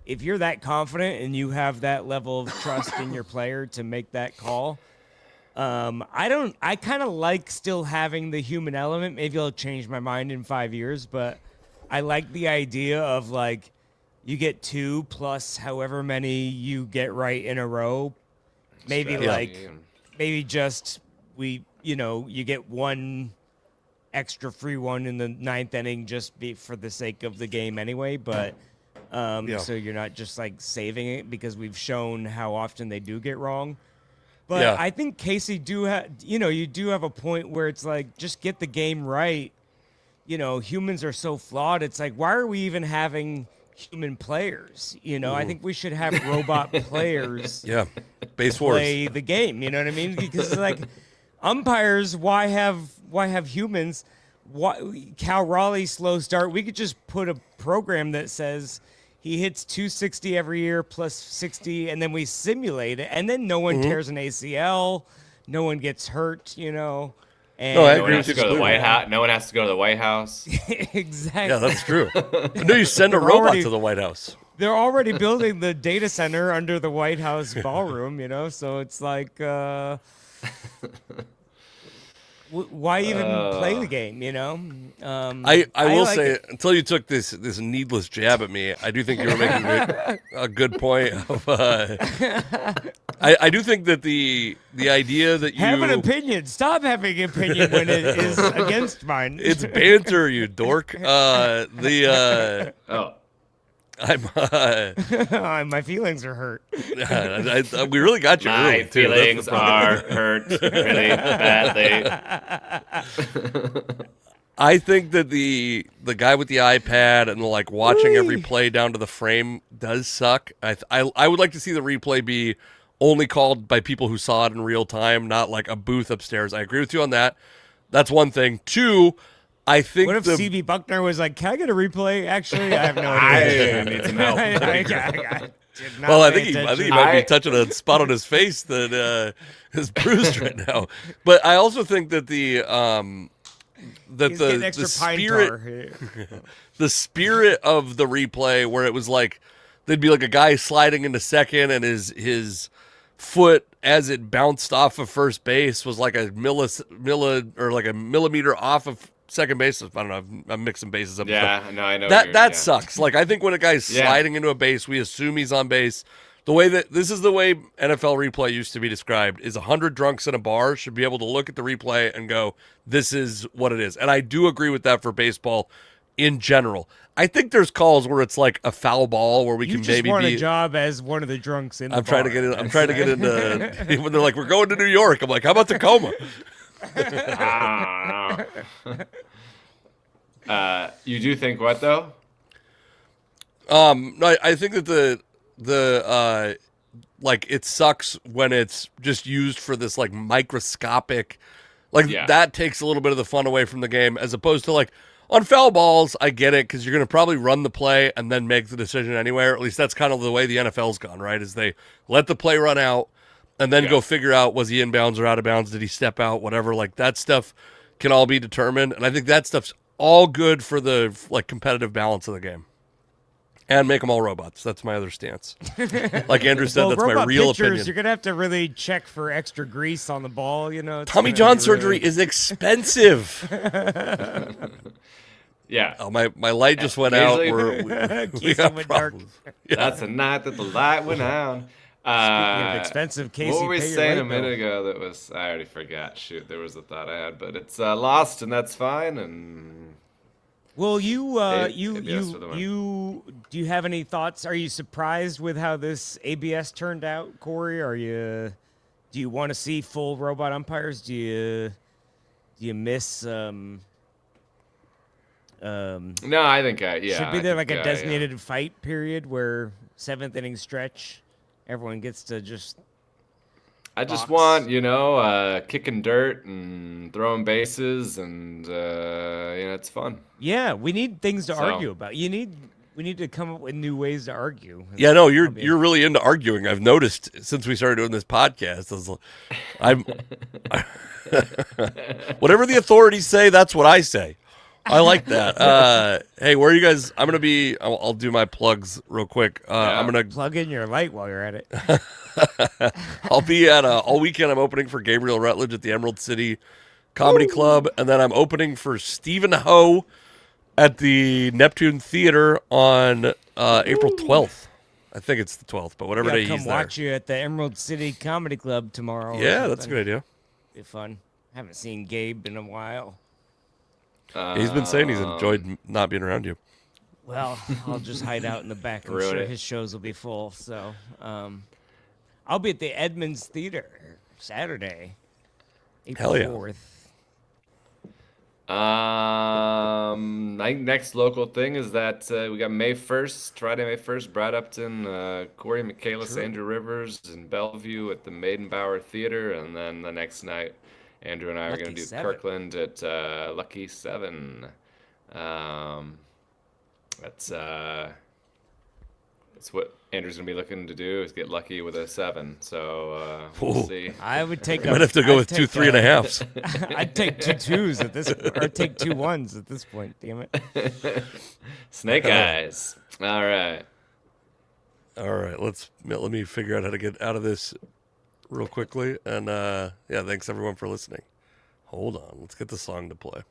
if you're that confident and you have that level of trust in your player to make that call, I kind of like still having the human element. Maybe I'll change my mind in 5 years, but I like the idea of like you get 2 plus however many you get right in a row. Maybe Strategy like and- maybe just you get 1 extra free one in the 9th inning just for the sake of the game anyway. But so you're not just like saving it, because we've shown how often they do get wrong. But I think Casey you do have a point where it's like, just get the game right. Humans are so flawed. It's like, why are we even having human players? I think we should have robot players. Yeah, base play wars. the game. You know what I mean? Because like umpires, why have humans? Cal Raleigh slow start? We could just put a program that says he hits 260 every year plus 60, and then we simulate it, and then no one tears an ACL, no one gets hurt. And No, I No one agree has with to you go to the White completely. House. No one has to go to the White House. Exactly. Yeah, that's true. No, you send a They're robot already- to the White House. They're already building the data center under the White House ballroom, so it's like, why even play the game, I will like say, it. until you took this needless jab at me, I do think you were making a good point. I do think that the idea that you Have an opinion. Stop having an opinion when it is against mine. it's banter, you dork. Oh, I'm My feelings are hurt. we really got you my early too. That's the feelings problem. are hurt really badly. I think that the guy with the iPad and like watching every Whee! play down to the frame does suck. I would like to see the replay be only called by people who saw it in real time, not like a booth upstairs. I agree with you on that. That's one thing. Two, I think What if the CB Buckner was like, "Can I get a replay?" Actually, I have no I idea. need some help. I did not well, I pay think he attention. might be I- touching a spot on his face that is bruised right now. But I also think that He's getting extra pine spirit tar here. the spirit of the replay, where it was like there'd be like a guy sliding into second and his foot as it bounced off of first base was like a millimeter off of second base. I don't know, I'm mixing bases up. Yeah, no, I know. That yeah. sucks. Like, I think when a guy's Yeah. sliding into a base, we assume he's on base. This is the way NFL replay used to be described, is 100 drunks in a bar should be able to look at the replay and go, this is what it is. And I do agree with that for baseball in general. I think there's calls where it's like a foul ball where we You can just maybe want be. a job as one of the drunks in the I'm trying to get in. I'm trying to get into when they're like, we're going to New York. I'm like, how about Tacoma? I don't know. You do think what though? No, I think that the like it sucks when it's just used for this like microscopic, like Yeah. that takes a little bit of the fun away from the game, as opposed to like on foul balls. I get it, because you're going to probably run the play and then make the decision anyway. Or at least that's kind of the way the NFL's gone, right? Is they let the play run out and then Yeah. go figure out, was he in bounds or out of bounds? Did he step out? Whatever. Like that stuff can all be determined, and I think that stuff's all good for the like competitive balance of the game. And make them all robots. That's my other stance. Like Andrew said, that's my robot real pitchers, opinion. You're gonna have to really check for extra grease on the ball. It's Tommy gonna John be surgery really- is expensive. Yeah. Oh, my light just went out. Usually- We Casey got went dark. problems. Yeah. That's the night that the light went out. Speaking of expensive, Casey, What were we pay your saying a light bill. minute ago? That was, I already forgot. Shoot, there was a thought I had, but it's lost, and that's fine. And Well, you ABS for the win. do you have any thoughts? Are you surprised with how this ABS turned out, Corey? Do you want to see full robot umpires? Do you miss no, I think yeah. should be I there like think, a yeah. designated fight period where 7th inning stretch, everyone gets to just I just box. want kicking dirt and throwing bases, and it's fun. yeah. We need things to So- argue about. We need to come up with new ways to argue. Yeah, no, That'll be- you're really into arguing. I've noticed since we started doing this podcast. I'm whatever the authorities say, that's what I say. I like that. Hey, where are you guys? I'm gonna be. I'll do my plugs real quick. Yeah. I'm gonna. plug in your light while you're at it. I'll be at all weekend. I'm opening for Gabriel Rutledge at the Emerald City Comedy Club, and then I'm opening for Stephen Ho at the Neptune Theater on April 12th. I think it's the 12th, but whatever Yeah, day come he's there. watch you at the Emerald City Comedy Club tomorrow. or Yeah, that's a something. good idea. Be fun. Haven't seen Gabe in a while. He's been saying he's enjoyed not being around you. Well, I'll just hide out in the back. I'm Ruin sure it. his shows will be full. So, I'll be at the Edmonds Theater Saturday, April Hell yeah. 4th. My next local thing is that we got May 1st, Friday, May 1st, Brad Upton, Corey Michaelis, True. Andrew Rivers in Bellevue at the Maidenbauer Theater. And then the next night, Andrew and I are going to Lucky do 7. Kirkland at Lucky 7. That's what Andrew's going to be looking to do is get lucky with a 7. So we'll Ooh. see. I would take. You might have to go with 2 3.5s. I'd take 2 2s at this, or take 2 1s at this point. Damn it! Snake eyes. All right. All right, let me figure out how to get out of this real quickly. And yeah, thanks everyone for listening. Hold on, let's get the song to play.